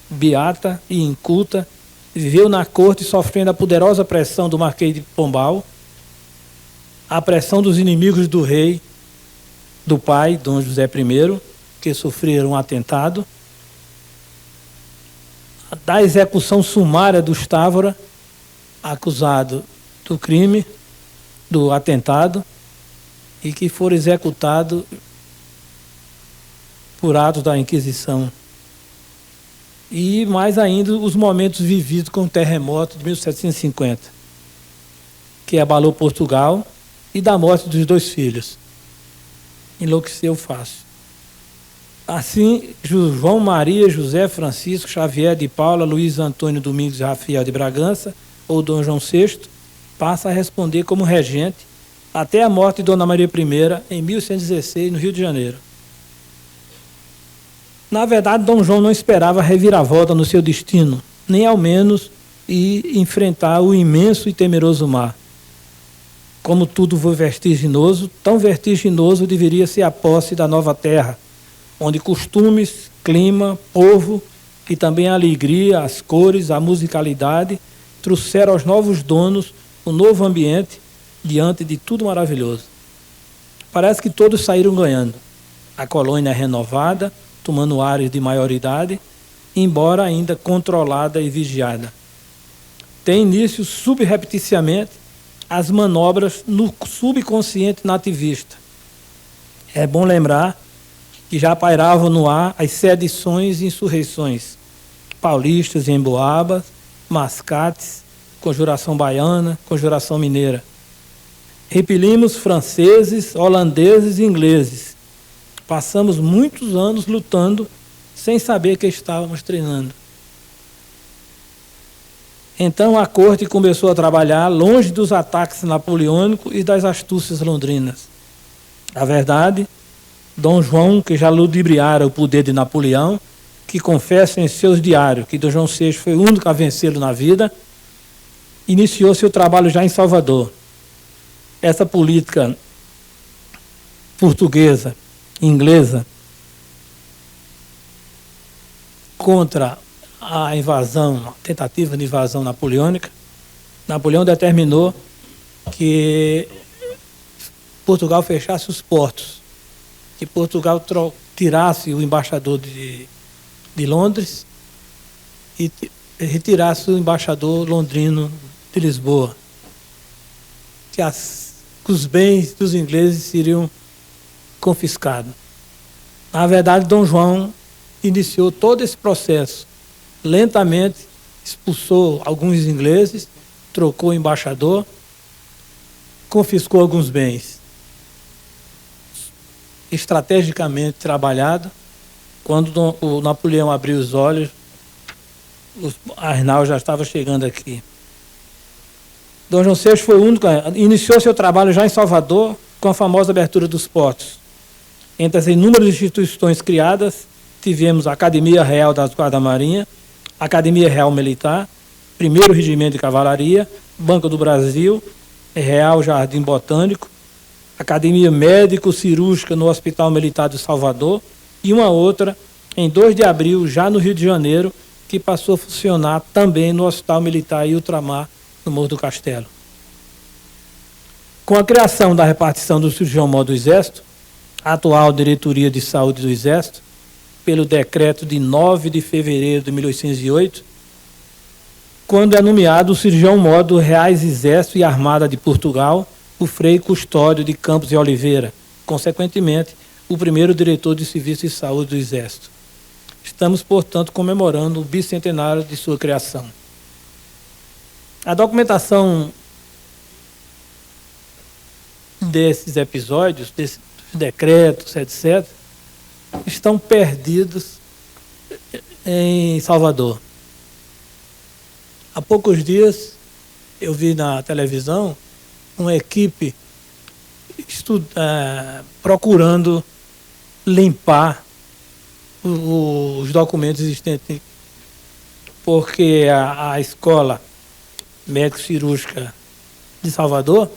beata e inculta, viveu na corte sofrendo a poderosa pressão do Marquês de Pombal, a pressão dos inimigos do rei, do pai, Dom José I, que sofreram um atentado, da execução sumária do Távora, acusado do crime, do atentado, e que foram executados por atos da Inquisição. E mais ainda os momentos vividos com o terremoto de 1750, que abalou Portugal, e da morte dos 2 filhos. Enlouqueceu fácil. Assim, João Maria José Francisco Xavier de Paula Luiz Antônio Domingos Rafael de Bragança, ou Dom João VI, passa a responder como regente até a morte de Dona Maria I, em 1116, no Rio de Janeiro. Na verdade, Dom João não esperava reviravolta no seu destino, nem ao menos ir enfrentar o imenso e temeroso mar. Como tudo foi vertiginoso, tão vertiginoso deveria ser a posse da nova terra, onde costumes, clima, povo e também a alegria, as cores, a musicalidade trouxeram aos novos donos um novo ambiente diante de tudo maravilhoso. Parece que todos saíram ganhando. A colônia é renovada, tomando áreas de maioridade, embora ainda controlada e vigiada. Tem início subrepticiamente as manobras no subconsciente nativista. É bom lembrar que já pairavam no ar as sedições e insurreições paulistas e emboabas, mascates, conjuração baiana, conjuração mineira. Repelimos franceses, holandeses e ingleses. Passamos muitos anos lutando sem saber que estávamos treinando. Então a corte começou a trabalhar longe dos ataques napoleônicos e das astúcias londrinas. Na verdade, Dom João, que já ludibriara o poder de Napoleão, que confessa em seus diários que Dom João VI foi o único a vencê-lo na vida, iniciou seu trabalho já em Salvador. Essa política portuguesa, inglesa, contra a invasão, a tentativa de invasão napoleônica, Napoleão determinou que Portugal fechasse os portos, que Portugal tirasse o embaixador de Londres e retirasse o embaixador londrino de Lisboa, que os bens dos ingleses seriam confiscados. Na verdade, Dom João iniciou todo esse processo. Lentamente expulsou alguns ingleses, trocou o embaixador, confiscou alguns bens. Estrategicamente trabalhado, quando o Napoleão abriu os olhos, o Arnal já estava chegando aqui. Dom João VI foi o único, iniciou seu trabalho já em Salvador, com a famosa abertura dos portos. Entre as inúmeras instituições criadas, tivemos a Academia Real das Guarda-Marinha, Academia Real Militar, 1º Regimento de Cavalaria, Banco do Brasil, Real Jardim Botânico, Academia Médico-Cirúrgica no Hospital Militar de Salvador e uma outra, em 2 de abril, já no Rio de Janeiro, que passou a funcionar também no Hospital Militar e Ultramar, no Morro do Castelo. Com a criação da repartição do cirurgião-mor do Exército, a atual Diretoria de Saúde do Exército, pelo decreto de 9 de fevereiro de 1808, quando é nomeado o cirurgião-mor do Reais Exército e Armada de Portugal, o Frei Custódio de Campos e Oliveira, consequentemente, o primeiro diretor de Serviço de Saúde do Exército. Estamos, portanto, comemorando o bicentenário de sua criação. A documentação desses episódios, desses decretos, etc., estão perdidos em Salvador. Há poucos dias eu vi na televisão uma equipe procurando limpar os documentos existentes, porque a escola médico-cirúrgica de Salvador,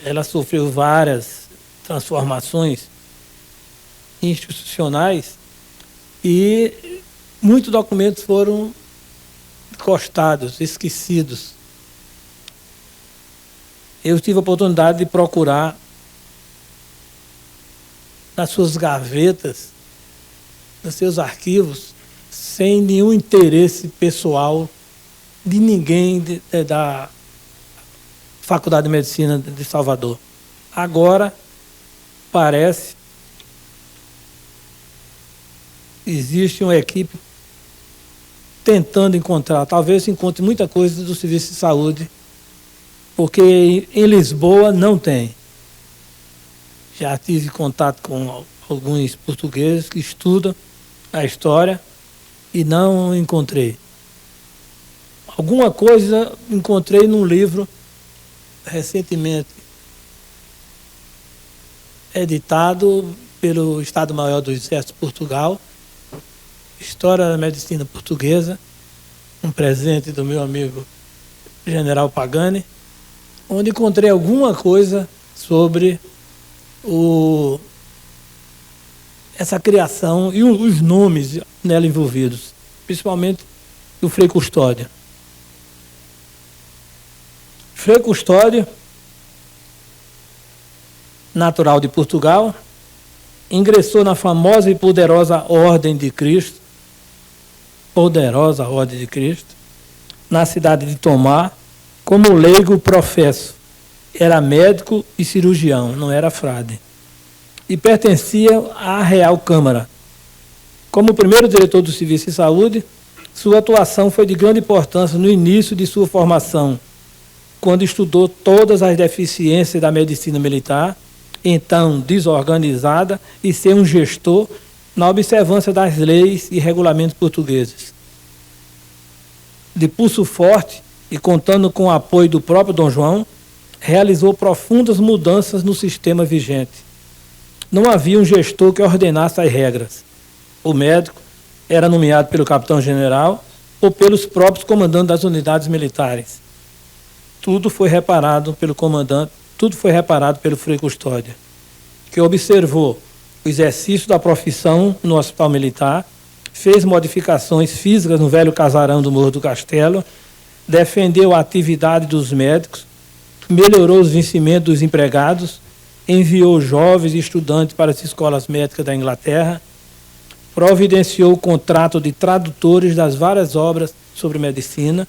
ela sofreu várias transformações institucionais e muitos documentos foram encostados, esquecidos. Eu tive a oportunidade de procurar nas suas gavetas, nos seus arquivos, sem nenhum interesse pessoal de ninguém da Faculdade de Medicina de Salvador. Agora, parece, existe uma equipe tentando encontrar, talvez encontre muita coisa do Serviço de Saúde, porque em Lisboa não tem. Já tive contato com alguns portugueses que estudam a história e não encontrei. Alguma coisa encontrei num livro recentemente editado pelo Estado-Maior do Exército de Portugal, História da Medicina Portuguesa, um presente do meu amigo General Pagani, onde encontrei alguma coisa sobre essa criação e os nomes nela envolvidos, principalmente do Frei Custódio. Frei Custódio, natural de Portugal, ingressou na famosa e poderosa Ordem de Cristo, na cidade de Tomar, como leigo professo. Era médico e cirurgião, não era frade. E pertencia à Real Câmara. Como primeiro diretor do Serviço de Saúde, sua atuação foi de grande importância no início de sua formação, quando estudou todas as deficiências da medicina militar, então desorganizada, e ser um gestor na observância das leis e regulamentos portugueses. De pulso forte e contando com o apoio do próprio Dom João, realizou profundas mudanças no sistema vigente. Não havia um gestor que ordenasse as regras. O médico era nomeado pelo capitão-general ou pelos próprios comandantes das unidades militares. Tudo foi reparado pelo comandante, tudo foi reparado pelo Frei Custódio, que observou o exercício da profissão no hospital militar, fez modificações físicas no velho casarão do Morro do Castelo, defendeu a atividade dos médicos, melhorou os vencimentos dos empregados, enviou jovens e estudantes para as escolas médicas da Inglaterra, providenciou o contrato de tradutores das várias obras sobre medicina,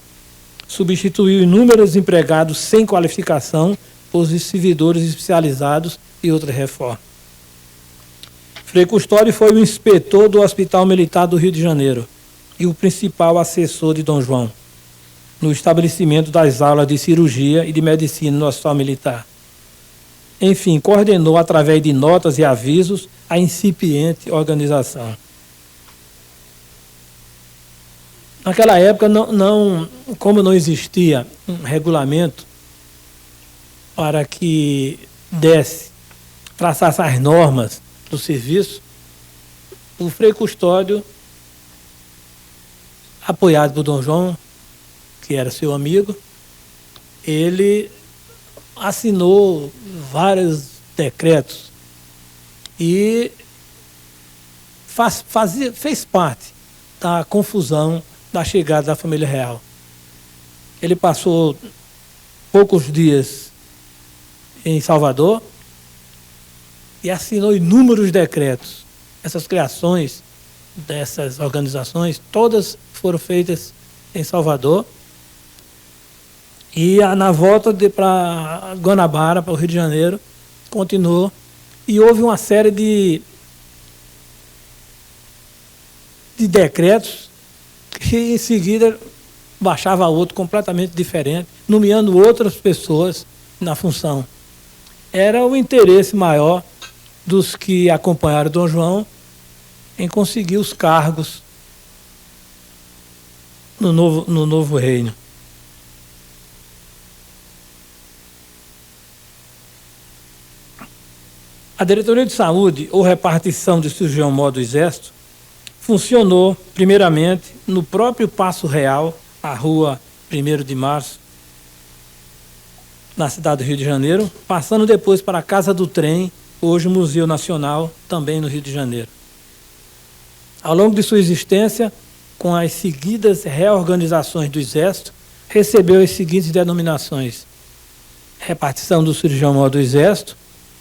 substituiu inúmeros empregados sem qualificação por servidores especializados e outras reformas. Frei Custódio foi o inspetor do Hospital Militar do Rio de Janeiro e o principal assessor de Dom João no estabelecimento das aulas de cirurgia e de medicina no Hospital Militar. Enfim, coordenou através de notas e avisos a incipiente organização. Naquela época, como não existia um regulamento para que traçasse as normas do serviço, o Frei Custódio, apoiado por Dom João, que era seu amigo, ele assinou vários decretos e fez parte da confusão da chegada da família real. Ele passou poucos dias em Salvador e assinou inúmeros decretos. Essas criações dessas organizações, todas foram feitas em Salvador. E na volta para Guanabara, para o Rio de Janeiro, continuou. E houve uma série de decretos que em seguida baixava outro completamente diferente, nomeando outras pessoas na função. Era o interesse maior dos que acompanharam Dom João em conseguir os cargos no novo reino. A Diretoria de Saúde, ou repartição de cirurgião mor do Exército, funcionou, primeiramente, no próprio Paço Real, a rua 1º de Março, na cidade do Rio de Janeiro, passando depois para a Casa do Trem, hoje Museu Nacional, também no Rio de Janeiro. Ao longo de sua existência, com as seguidas reorganizações do Exército, recebeu as seguintes denominações: repartição do cirurgião mor do Exército,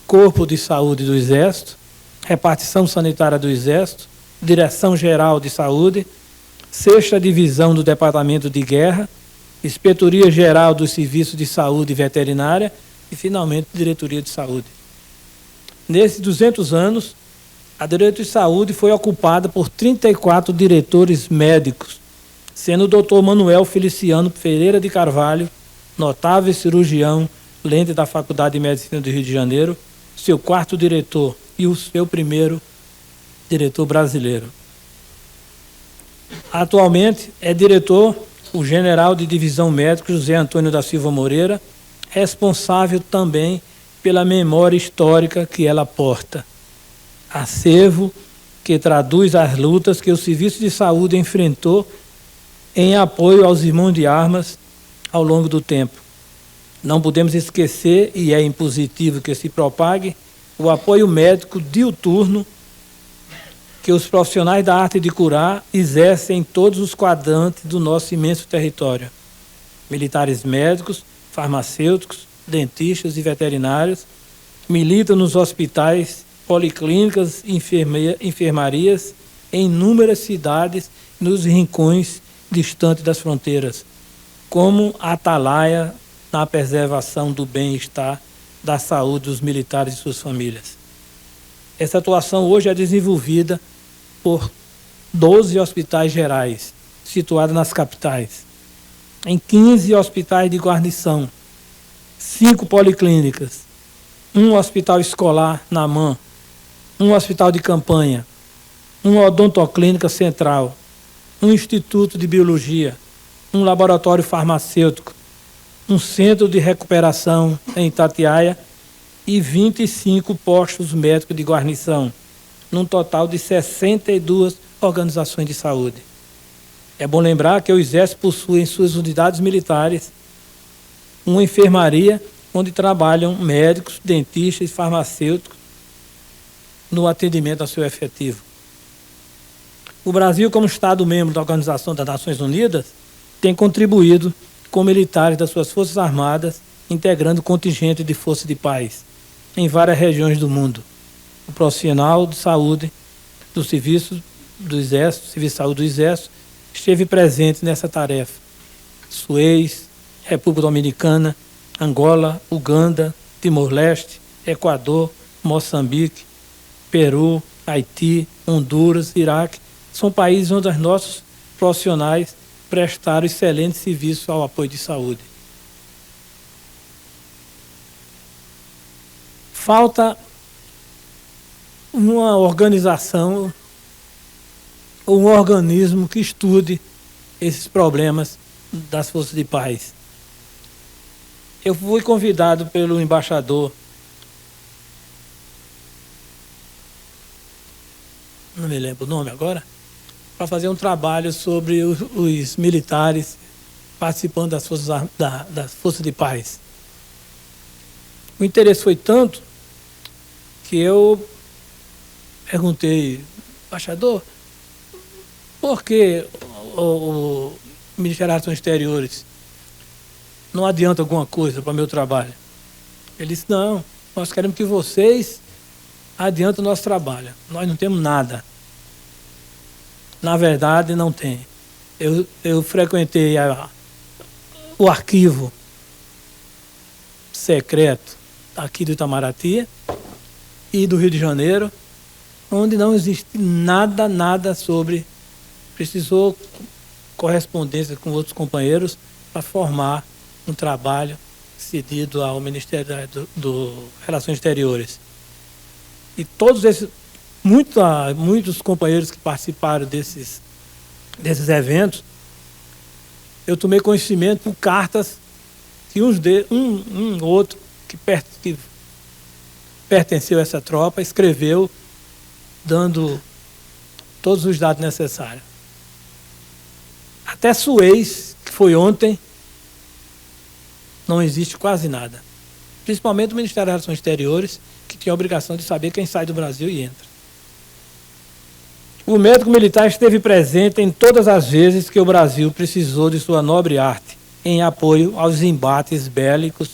Corpo de Saúde do Exército, Repartição Sanitária do Exército, Direção-Geral de Saúde, 6ª Divisão do Departamento de Guerra, Inspetoria-Geral dos Serviços de Saúde Veterinária e, finalmente, Diretoria de Saúde. Nesses 200 anos, a Diretoria de Saúde foi ocupada por 34 diretores médicos, sendo o Dr. Manuel Feliciano Pereira de Carvalho, notável cirurgião, lente da Faculdade de Medicina do Rio de Janeiro, seu 4º diretor e o seu 1º diretor brasileiro. Atualmente é diretor o general de divisão médico José Antônio da Silva Moreira, responsável também pela memória histórica que ela porta. Acervo que traduz as lutas que o Serviço de Saúde enfrentou em apoio aos irmãos de armas ao longo do tempo. Não podemos esquecer, e é impositivo que se propague, o apoio médico diuturno que os profissionais da arte de curar exercem em todos os quadrantes do nosso imenso território. Militares médicos, farmacêuticos, dentistas e veterinários militam nos hospitais, policlínicas e enfermarias em inúmeras cidades nos rincões distantes das fronteiras, como atalaia na preservação do bem-estar, da saúde dos militares e suas famílias. Essa atuação hoje é desenvolvida por 12 hospitais gerais, situados nas capitais, em 15 hospitais de guarnição, 5 policlínicas, 1 hospital escolar na MAN, 1 hospital de campanha, 1 odontoclínica central, 1 instituto de biologia, 1 laboratório farmacêutico, 1 centro de recuperação em Itatiaia e 25 postos médicos de guarnição, num total de 62 organizações de saúde. É bom lembrar que o Exército possui em suas unidades militares uma enfermaria onde trabalham médicos, dentistas e farmacêuticos no atendimento ao seu efetivo. O Brasil, como Estado-membro da Organização das Nações Unidas, tem contribuído com militares das suas Forças Armadas, integrando o contingente de Força de Paz em várias regiões do mundo. O profissional de saúde do Serviço do Exército, Serviço de Saúde do Exército, esteve presente nessa tarefa. Suez, República Dominicana, Angola, Uganda, Timor-Leste, Equador, Moçambique, Peru, Haiti, Honduras, Iraque, são países onde os nossos profissionais prestaram excelente serviço ao apoio de saúde. Falta uma organização ou um organismo que estude esses problemas das forças de paz. Eu fui convidado pelo embaixador, não me lembro o nome agora, para fazer um trabalho sobre os militares participando das forças de paz. O interesse foi tanto que eu perguntei, embaixador, por que o Ministério das Relações Exteriores não adianta alguma coisa para o meu trabalho? Ele disse, não, nós queremos que vocês adiantem o nosso trabalho. Nós não temos nada. Na verdade, não tem. Eu frequentei o arquivo secreto aqui do Itamaraty e do Rio de Janeiro, onde não existe nada sobre. Precisou correspondência com outros companheiros para formar um trabalho cedido ao Ministério do Relações Exteriores. E todos esses, muitos companheiros que participaram desses eventos, eu tomei conhecimento por cartas que um outro que pertenceu a essa tropa escreveu, dando todos os dados necessários. Até Suez, que foi ontem, não existe quase nada. Principalmente o Ministério das Relações Exteriores, que tinha a obrigação de saber quem sai do Brasil e entra. O médico militar esteve presente em todas as vezes que o Brasil precisou de sua nobre arte em apoio aos embates bélicos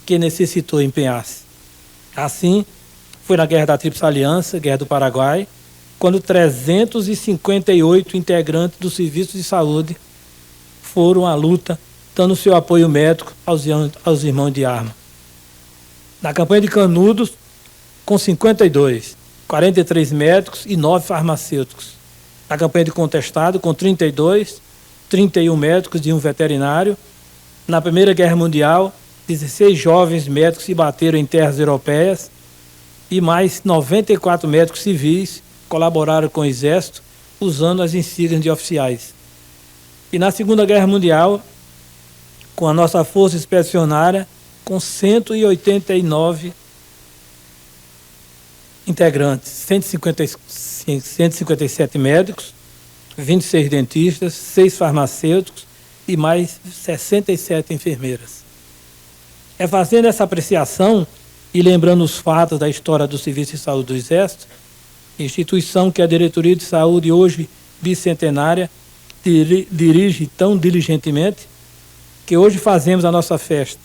que necessitou empenhar-se. Assim, foi na Guerra da Tríplice Aliança, Guerra do Paraguai, quando 358 integrantes do Serviço de Saúde foram à luta, dando seu apoio médico aos irmãos de arma. Na campanha de Canudos, com 52, 43 médicos e 9 farmacêuticos. Na campanha de Contestado, com 32, 31 médicos e um veterinário. Na Primeira Guerra Mundial, 16 jovens médicos se bateram em terras europeias e mais 94 médicos civis colaboraram com o Exército usando as insígnias de oficiais. E na Segunda Guerra Mundial, com a nossa Força Expedicionária, com 189 integrantes, 157 médicos, 26 dentistas, 6 farmacêuticos e mais 67 enfermeiras. É fazendo essa apreciação e lembrando os fatos da história do Serviço de Saúde do Exército, instituição que a Diretoria de Saúde, hoje bicentenária, dirige tão diligentemente, que hoje fazemos a nossa festa,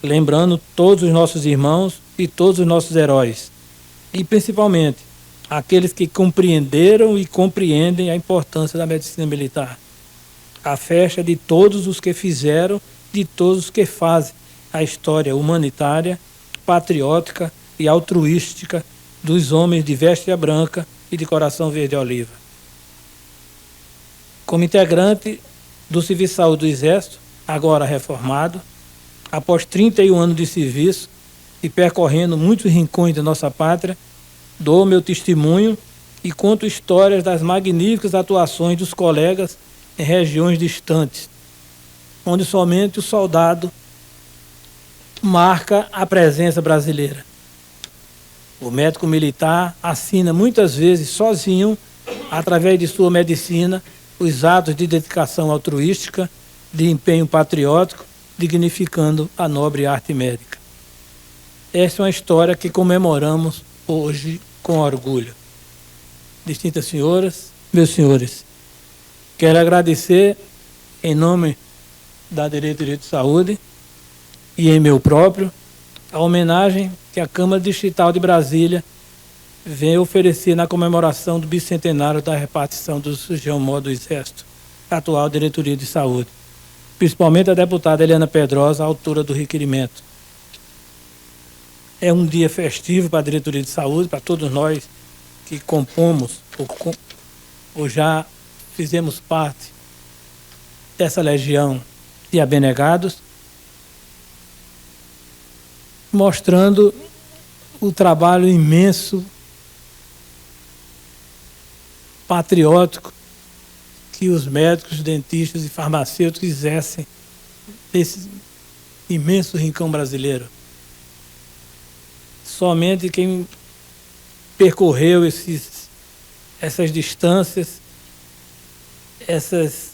lembrando todos os nossos irmãos e todos os nossos heróis, e principalmente aqueles que compreenderam e compreendem a importância da medicina militar. A festa de todos os que fizeram, de todos os que fazem a história humanitária, patriótica e altruística dos homens de veste branca e de coração verde oliva. Como integrante do Serviço de Saúde do Exército, agora reformado, após 31 anos de serviço e percorrendo muitos rincões da nossa pátria, dou meu testemunho e conto histórias das magníficas atuações dos colegas em regiões distantes, onde somente o soldado marca a presença brasileira. O médico militar assina muitas vezes sozinho, através de sua medicina, os atos de dedicação altruística, de empenho patriótico, dignificando a nobre arte médica. Esta é uma história que comemoramos hoje com orgulho. Distintas senhoras, meus senhores, quero agradecer em nome da Diretoria de Saúde e em meu próprio a homenagem que a Câmara Distrital de Brasília vem oferecer na comemoração do bicentenário da repartição do Surgião-Mor do Exército, atual Diretoria de Saúde, principalmente a deputada Eliana Pedrosa, autora do requerimento. É um dia festivo para a Diretoria de Saúde, para todos nós que compomos ou já fizemos parte dessa legião de abnegados, mostrando o trabalho imenso, patriótico, que os médicos, dentistas e farmacêuticos exercem nesse imenso rincão brasileiro. Somente quem percorreu essas distâncias, essas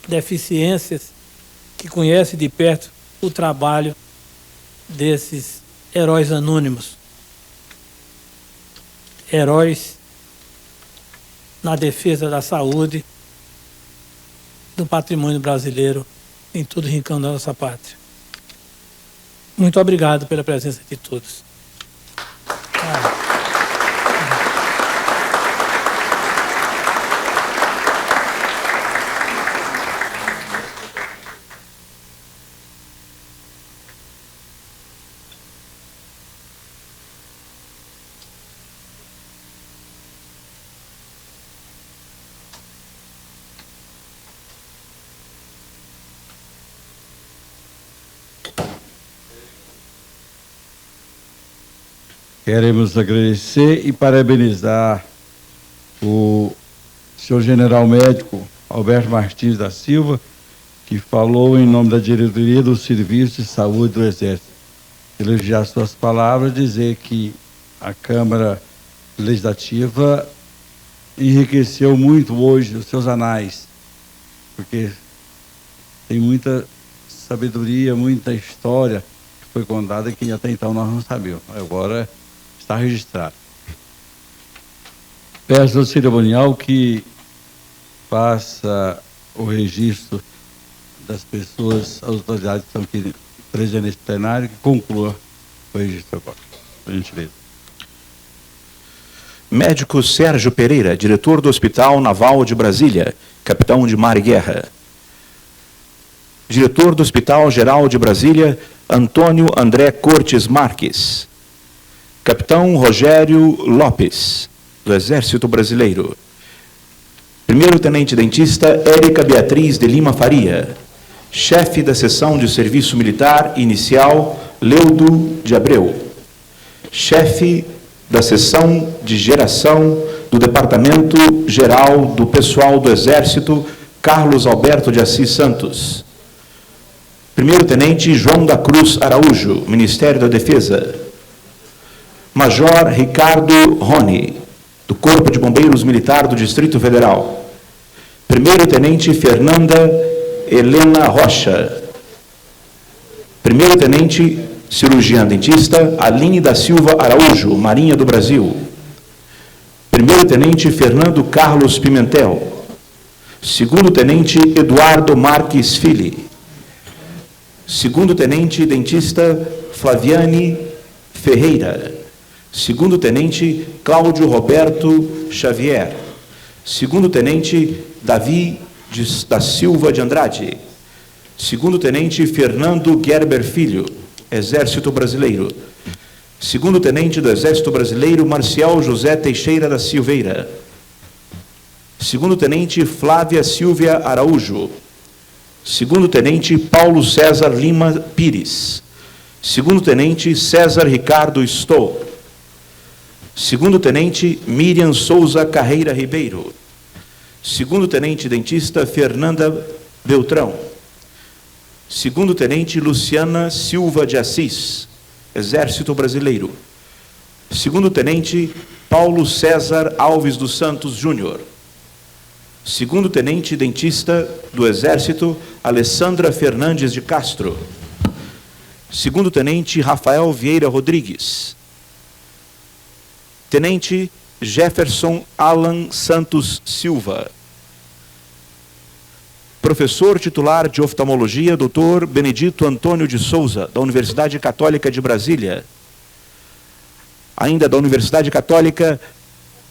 deficiências, que conhece de perto o trabalho desses heróis anônimos. Heróis na defesa da saúde, do patrimônio brasileiro em todo o rincão da nossa pátria. Muito obrigado pela presença de todos. Queremos agradecer e parabenizar o senhor general médico Alberto Martins da Silva, que falou em nome da diretoria do Serviço de Saúde do Exército. Elogiar suas palavras, dizer que a Câmara Legislativa enriqueceu muito hoje os seus anais, porque tem muita sabedoria, muita história que foi contada que até então nós não sabíamos. Agora está registrado. Peço ao cerimonial que faça o registro das pessoas, as autoridades que estão aqui presentes nesse plenário, que conclua o registro agora. Por gentileza. Médico Sérgio Pereira, diretor do Hospital Naval de Brasília, capitão de mar e guerra. Diretor do Hospital Geral de Brasília, Antônio André Cortes Marques. Capitão Rogério Lopes, do Exército Brasileiro. Primeiro-tenente dentista Érica Beatriz de Lima Faria. Chefe da Seção de Serviço Militar Inicial, Leudo de Abreu. Chefe da Seção de Geração do Departamento Geral do Pessoal do Exército, Carlos Alberto de Assis Santos. Primeiro-tenente João da Cruz Araújo, Ministério da Defesa. Major Ricardo Roni, do Corpo de Bombeiros Militar do Distrito Federal. Primeiro-tenente Fernanda Helena Rocha. Primeiro-tenente cirurgiã dentista Aline da Silva Araújo, Marinha do Brasil. Primeiro-tenente Fernando Carlos Pimentel. Segundo-tenente Eduardo Marques Filho. Segundo-tenente dentista Flaviane Ferreira. Segundo-tenente Cláudio Roberto Xavier. Segundo-tenente Davi da Silva de Andrade. Segundo-tenente Fernando Gerber Filho, Exército Brasileiro. Segundo-tenente do Exército Brasileiro Marcial José Teixeira da Silveira. Segundo-tenente Flávia Silvia Araújo. Segundo-tenente Paulo César Lima Pires. Segundo-tenente César Ricardo Stoll. Segundo-tenente Miriam Souza Carreira Ribeiro. Segundo-tenente dentista Fernanda Beltrão. Segundo-tenente Luciana Silva de Assis, Exército Brasileiro. Segundo-tenente Paulo César Alves dos Santos Júnior. Segundo-tenente dentista do Exército Alessandra Fernandes de Castro. Segundo-tenente Rafael Vieira Rodrigues. Tenente Jefferson Alan Santos Silva. Professor titular de oftalmologia, Dr. Benedito Antônio de Souza, da Universidade Católica de Brasília. Ainda da Universidade Católica,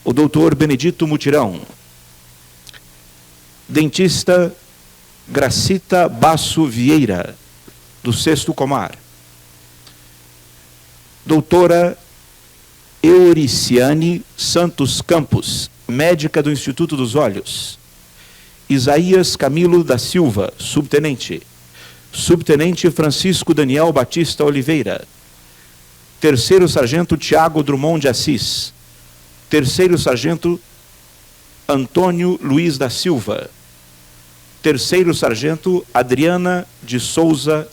o Dr. Benedito Mutirão. Dentista Gracita Basso Vieira, do 6º Comar. Doutora Euriciane Santos Campos, médica do Instituto dos Olhos. Isaías Camilo da Silva, subtenente. Subtenente Francisco Daniel Batista Oliveira. Terceiro Sargento Tiago Drummond de Assis. Terceiro Sargento Antônio Luiz da Silva. Terceiro Sargento Adriana de Souza.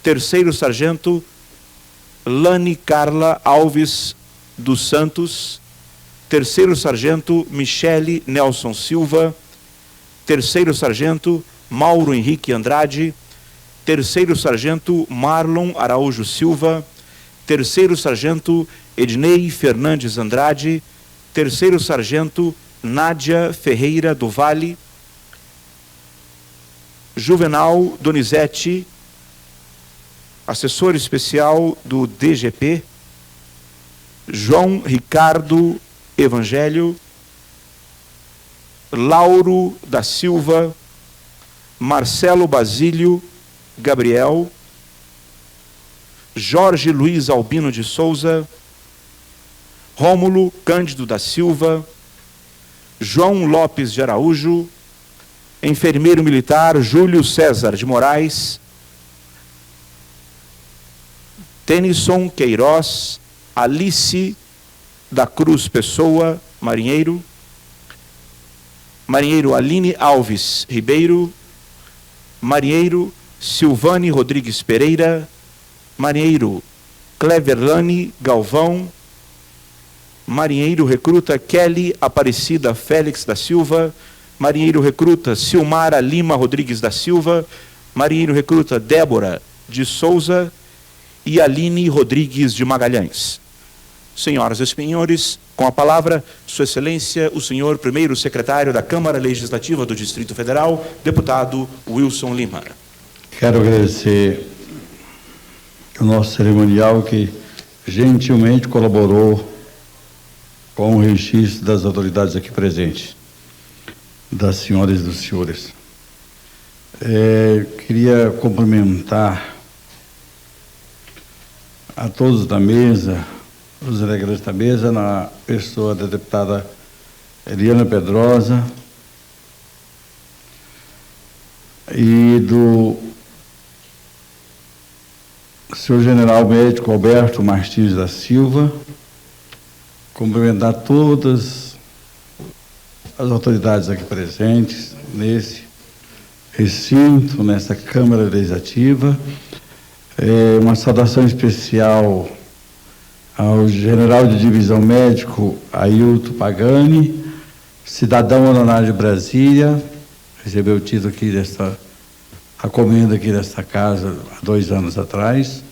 Terceiro Sargento Lani Carla Alves dos Santos. Terceiro Sargento Michele Nelson Silva. Terceiro Sargento Mauro Henrique Andrade. Terceiro Sargento Marlon Araújo Silva. Terceiro Sargento Ednei Fernandes Andrade. Terceiro Sargento Nádia Ferreira do Vale. Juvenal Donizete, assessor especial do DGP. João Ricardo Evangelho. Lauro da Silva. Marcelo Basílio Gabriel. Jorge Luiz Albino de Souza. Rômulo Cândido da Silva. João Lopes de Araújo. Enfermeiro militar Júlio César de Moraes. Tenison Queiroz Alice da Cruz Pessoa, marinheiro. Marinheiro Aline Alves Ribeiro. Marinheiro Silvane Rodrigues Pereira. Marinheiro Cleverlane Galvão. Marinheiro recruta Kelly Aparecida Félix da Silva. Marinheiro recruta Silmara Lima Rodrigues da Silva. Marinheiro recruta Débora de Souza e Aline Rodrigues de Magalhães. Senhoras e senhores, com a palavra, Sua Excelência, o senhor primeiro secretário da Câmara Legislativa do Distrito Federal, deputado Wilson Lima. Quero agradecer o nosso cerimonial que gentilmente colaborou com o registro das autoridades aqui presentes, das senhoras e dos senhores. Queria cumprimentar a todos da mesa, os integrantes da mesa, na pessoa da deputada Eliana Pedrosa e do senhor general médico Alberto Martins da Silva. Cumprimentar todas as autoridades aqui presentes nesse recinto, nessa Câmara Legislativa. Uma saudação especial ao general de divisão médico Ailton Pagani, cidadão honorário de Brasília, recebeu o título aqui a comenda aqui desta casa há 2 anos atrás.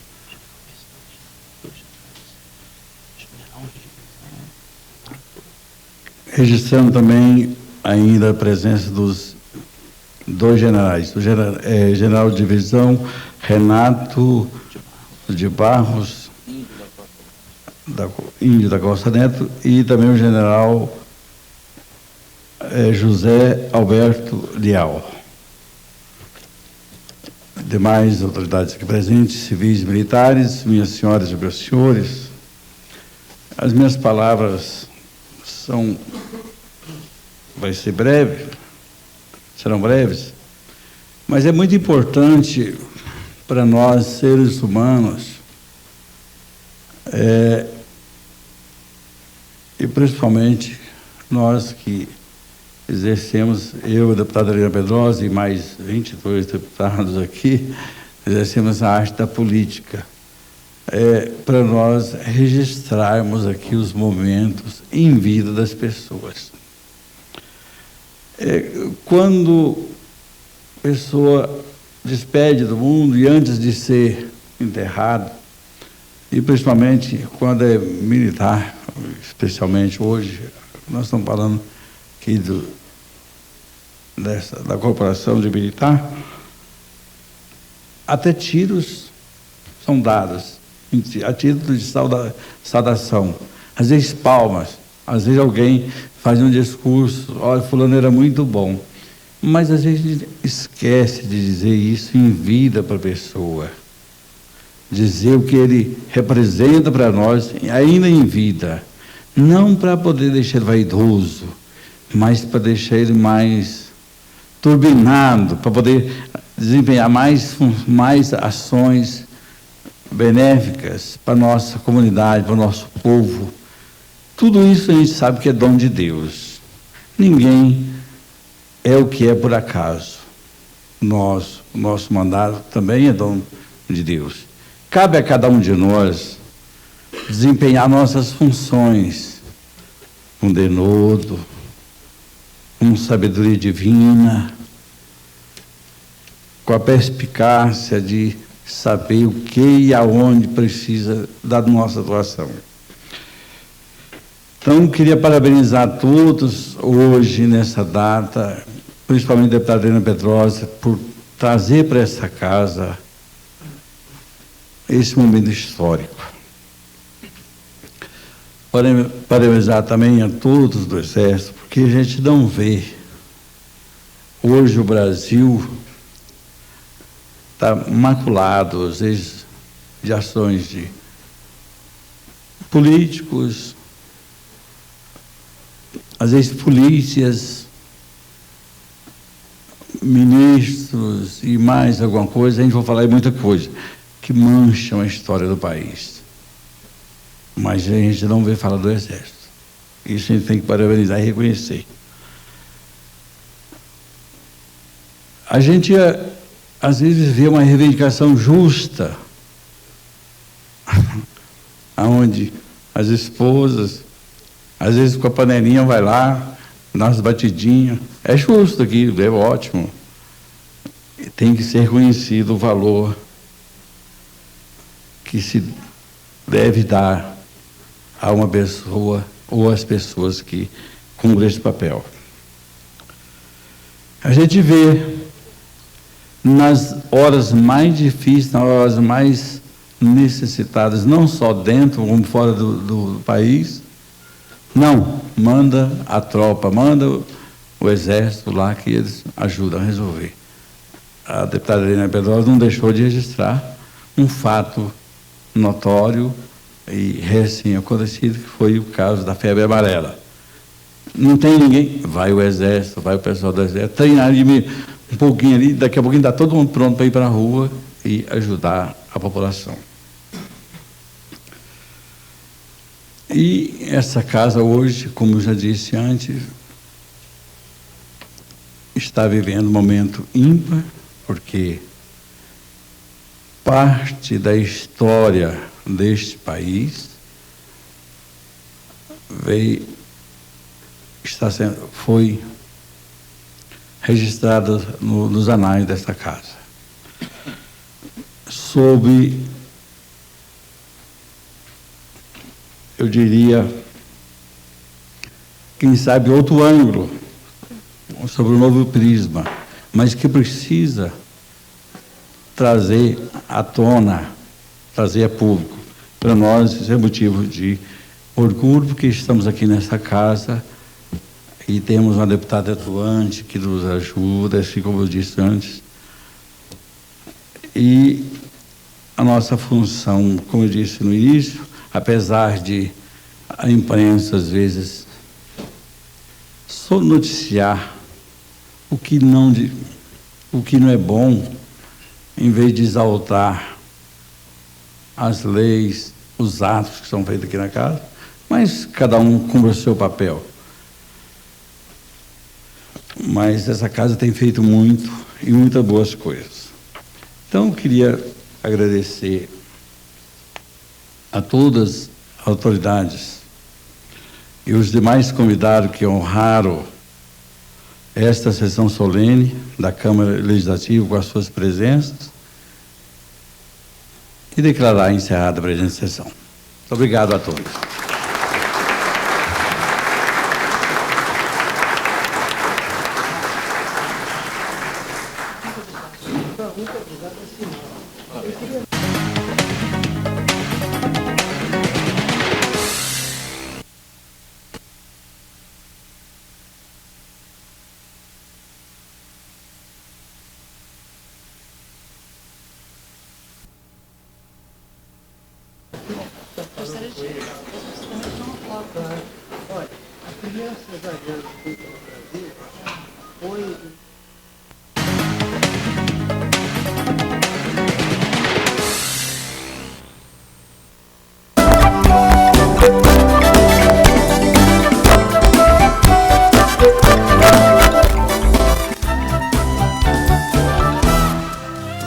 Registrando também ainda a presença dos 2 generais, o general de divisão Renato de Barros, Índio da Costa Neto, e também o general José Alberto Leal. Demais autoridades aqui presentes, civis e militares, minhas senhoras e meus senhores, as minhas palavras serão breves, mas é muito importante para nós, seres humanos, e principalmente nós que exercemos, eu, a deputada Eliana Pedrosa, e mais 22 deputados aqui, exercemos a arte da política, para nós registrarmos aqui os momentos em vida das pessoas. Quando a pessoa despede do mundo e antes de ser enterrado, e principalmente quando é militar, especialmente hoje, nós estamos falando aqui da corporação de militar, até tiros são dados, a título de saudação, às vezes palmas, às vezes alguém faz um discurso, olha, fulano era muito bom, mas às vezes esquece de dizer isso em vida para a pessoa, dizer o que ele representa para nós, ainda em vida, não para poder deixar ele vaidoso, mas para deixar ele mais turbinado, para poder desempenhar mais ações benéficas para a nossa comunidade, para o nosso povo. Tudo isso a gente sabe que é dom de Deus. Ninguém é o que é por acaso. O nosso mandato também é dom de Deus. Cabe a cada um de nós desempenhar nossas funções com denodo, com sabedoria divina, com a perspicácia de saber o que e aonde precisa da nossa atuação. Então, queria parabenizar todos hoje, nessa data, principalmente a deputada Eliana Pedrosa, por trazer para essa casa esse momento histórico. Parabenizar também a todos do Exército, porque a gente não vê. Hoje o Brasil está maculado, às vezes, de ações de políticos, às vezes polícias, ministros e mais alguma coisa, a gente vai falar de muita coisa, que mancham a história do país. mas a gente não vê falar do Exército. Isso a gente tem que parabenizar e reconhecer. A gente, às vezes, vê uma reivindicação justa, onde as esposas, às vezes com a panelinha vai lá, dá umas batidinhas. É justo aquilo, é ótimo. Tem que ser reconhecido o valor que se deve dar a uma pessoa ou às pessoas que cumprem esse papel. A gente vê nas horas mais difíceis, nas horas mais necessitadas, não só dentro como fora do país, não, manda a tropa, manda o Exército lá que eles ajudam a resolver. A deputada Helena Pedrosa não deixou de registrar um fato notório e recém-acontecido, que foi o caso da febre amarela. Não tem ninguém, vai o Exército, vai o pessoal do Exército, treinar ali um pouquinho ali, daqui a pouquinho está todo mundo pronto para ir para a rua e ajudar a população. E essa casa hoje, como eu já disse antes, está vivendo um momento ímpar, porque parte da história deste país foi registrada nos anais desta casa, sob, eu diria, quem sabe outro ângulo, sobre um novo prisma, mas que precisa trazer à tona, trazer a público. Para nós, isso é motivo de orgulho, porque estamos aqui nessa casa e temos uma deputada atuante que nos ajuda, assim como eu disse antes. E a nossa função, como eu disse no início, apesar de a imprensa, às vezes, só noticiar o que não é bom, em vez de exaltar as leis, os atos que são feitos aqui na casa, mas cada um cumpre o seu papel. Mas essa casa tem feito muito e muitas boas coisas. Então, eu queria agradecer a todas as autoridades e os demais convidados que honraram esta sessão solene da Câmara Legislativa com as suas presenças e declarar encerrada a presente sessão. Muito obrigado a todos.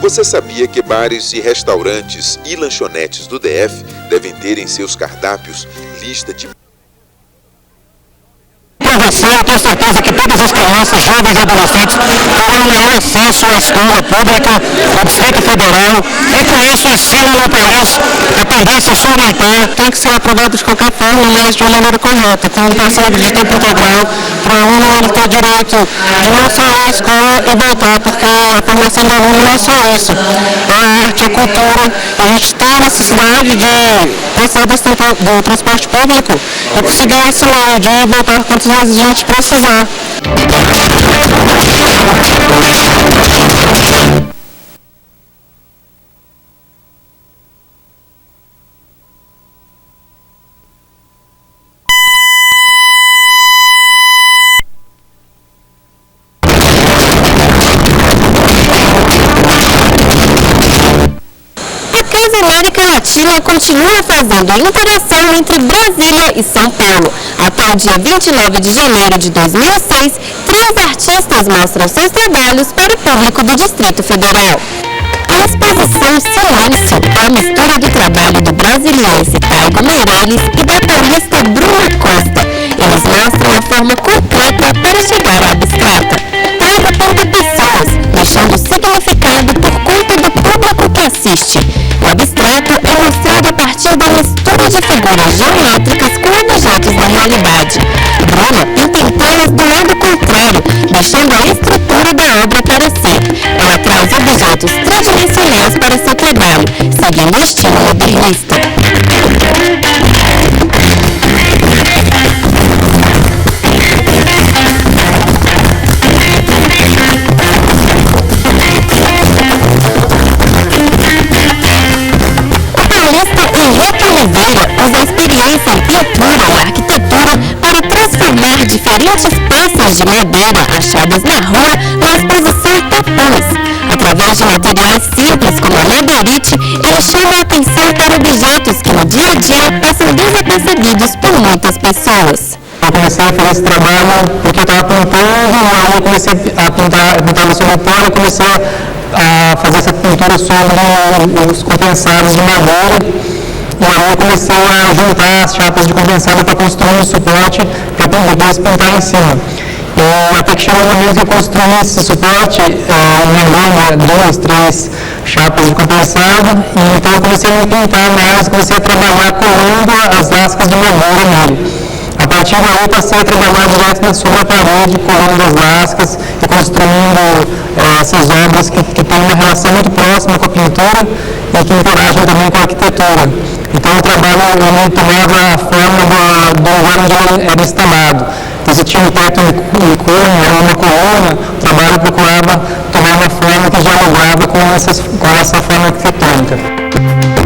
Você sabia que bares e restaurantes e lanchonetes do DF devem ter em seus cardápios lista de... Eu tenho certeza que todas as crianças, jovens e adolescentes terão melhor acesso à escola pública, ao Distrito Federal, e com isso o ensino no país, a tendência é só aumentar, tem que ser aprovado de qualquer forma, mas de uma maneira correta, com um parceiro de tempo integral, para o aluno ele ter direito de não só ir à escola e voltar, porque a formação do aluno não é só isso, a arte, a cultura, a gente tem a necessidade de passar do transporte público e conseguir ensinar, de voltar quantas vezes a gente precisar. A Casa América Latina continua fazendo fazendo interação entre Brasília e São Paulo. Até o dia 29 de janeiro de 2006, 3 artistas mostram seus trabalhos para o público do Distrito Federal. A exposição Silêncio é a mistura do trabalho do brasiliense Taigo Meirelles e da paulista Bruna Costa. Eles mostram a forma concreta para chegar ao abstrato. Taigo pinta pessoas, deixando significado por conta do público que assiste. O abstrato é mostrado a partir da mistura de figuras geométricas com objetos da realidade. Bruna pinta em telas do lado contrário, deixando a estrutura da obra aparecer. Ela traz objetos tridimensionais para seu trabalho, seguindo o estilo modernista. Oliveira usa a experiência em pintura e arquitetura para transformar diferentes peças de madeira achadas na rua na exposição Tapões. Através de materiais simples como a madeirite, ele chama a atenção para objetos que no dia a dia passam desapercebidos por muitas pessoas. Eu comecei a fazer esse trabalho porque eu estava pintando, e aí eu comecei a pintar sobre pano, comecei a fazer essa pintura sobre os compensados de madeira. E aí eu comecei a juntar as chapas de compensado para construir um suporte para depois pintar em cima. E até que chegou o momento que eu construí esse suporte, em 2, 3 chapas de compensado, e então eu comecei a me pintar nelas, comecei a trabalhar colando as lascas de madeira nele. A partir daí eu passei a trabalhar direto sobre a parede, colando as lascas e construindo essas obras que têm uma relação muito próxima com a pintura e que interagem também com a arquitetura. Então o trabalho tomava a forma do lugar onde ele era instalado. Então se tinha um teto em cunha, uma coluna, o trabalho procurava tomar uma forma que dialogava com essa forma arquitetônica.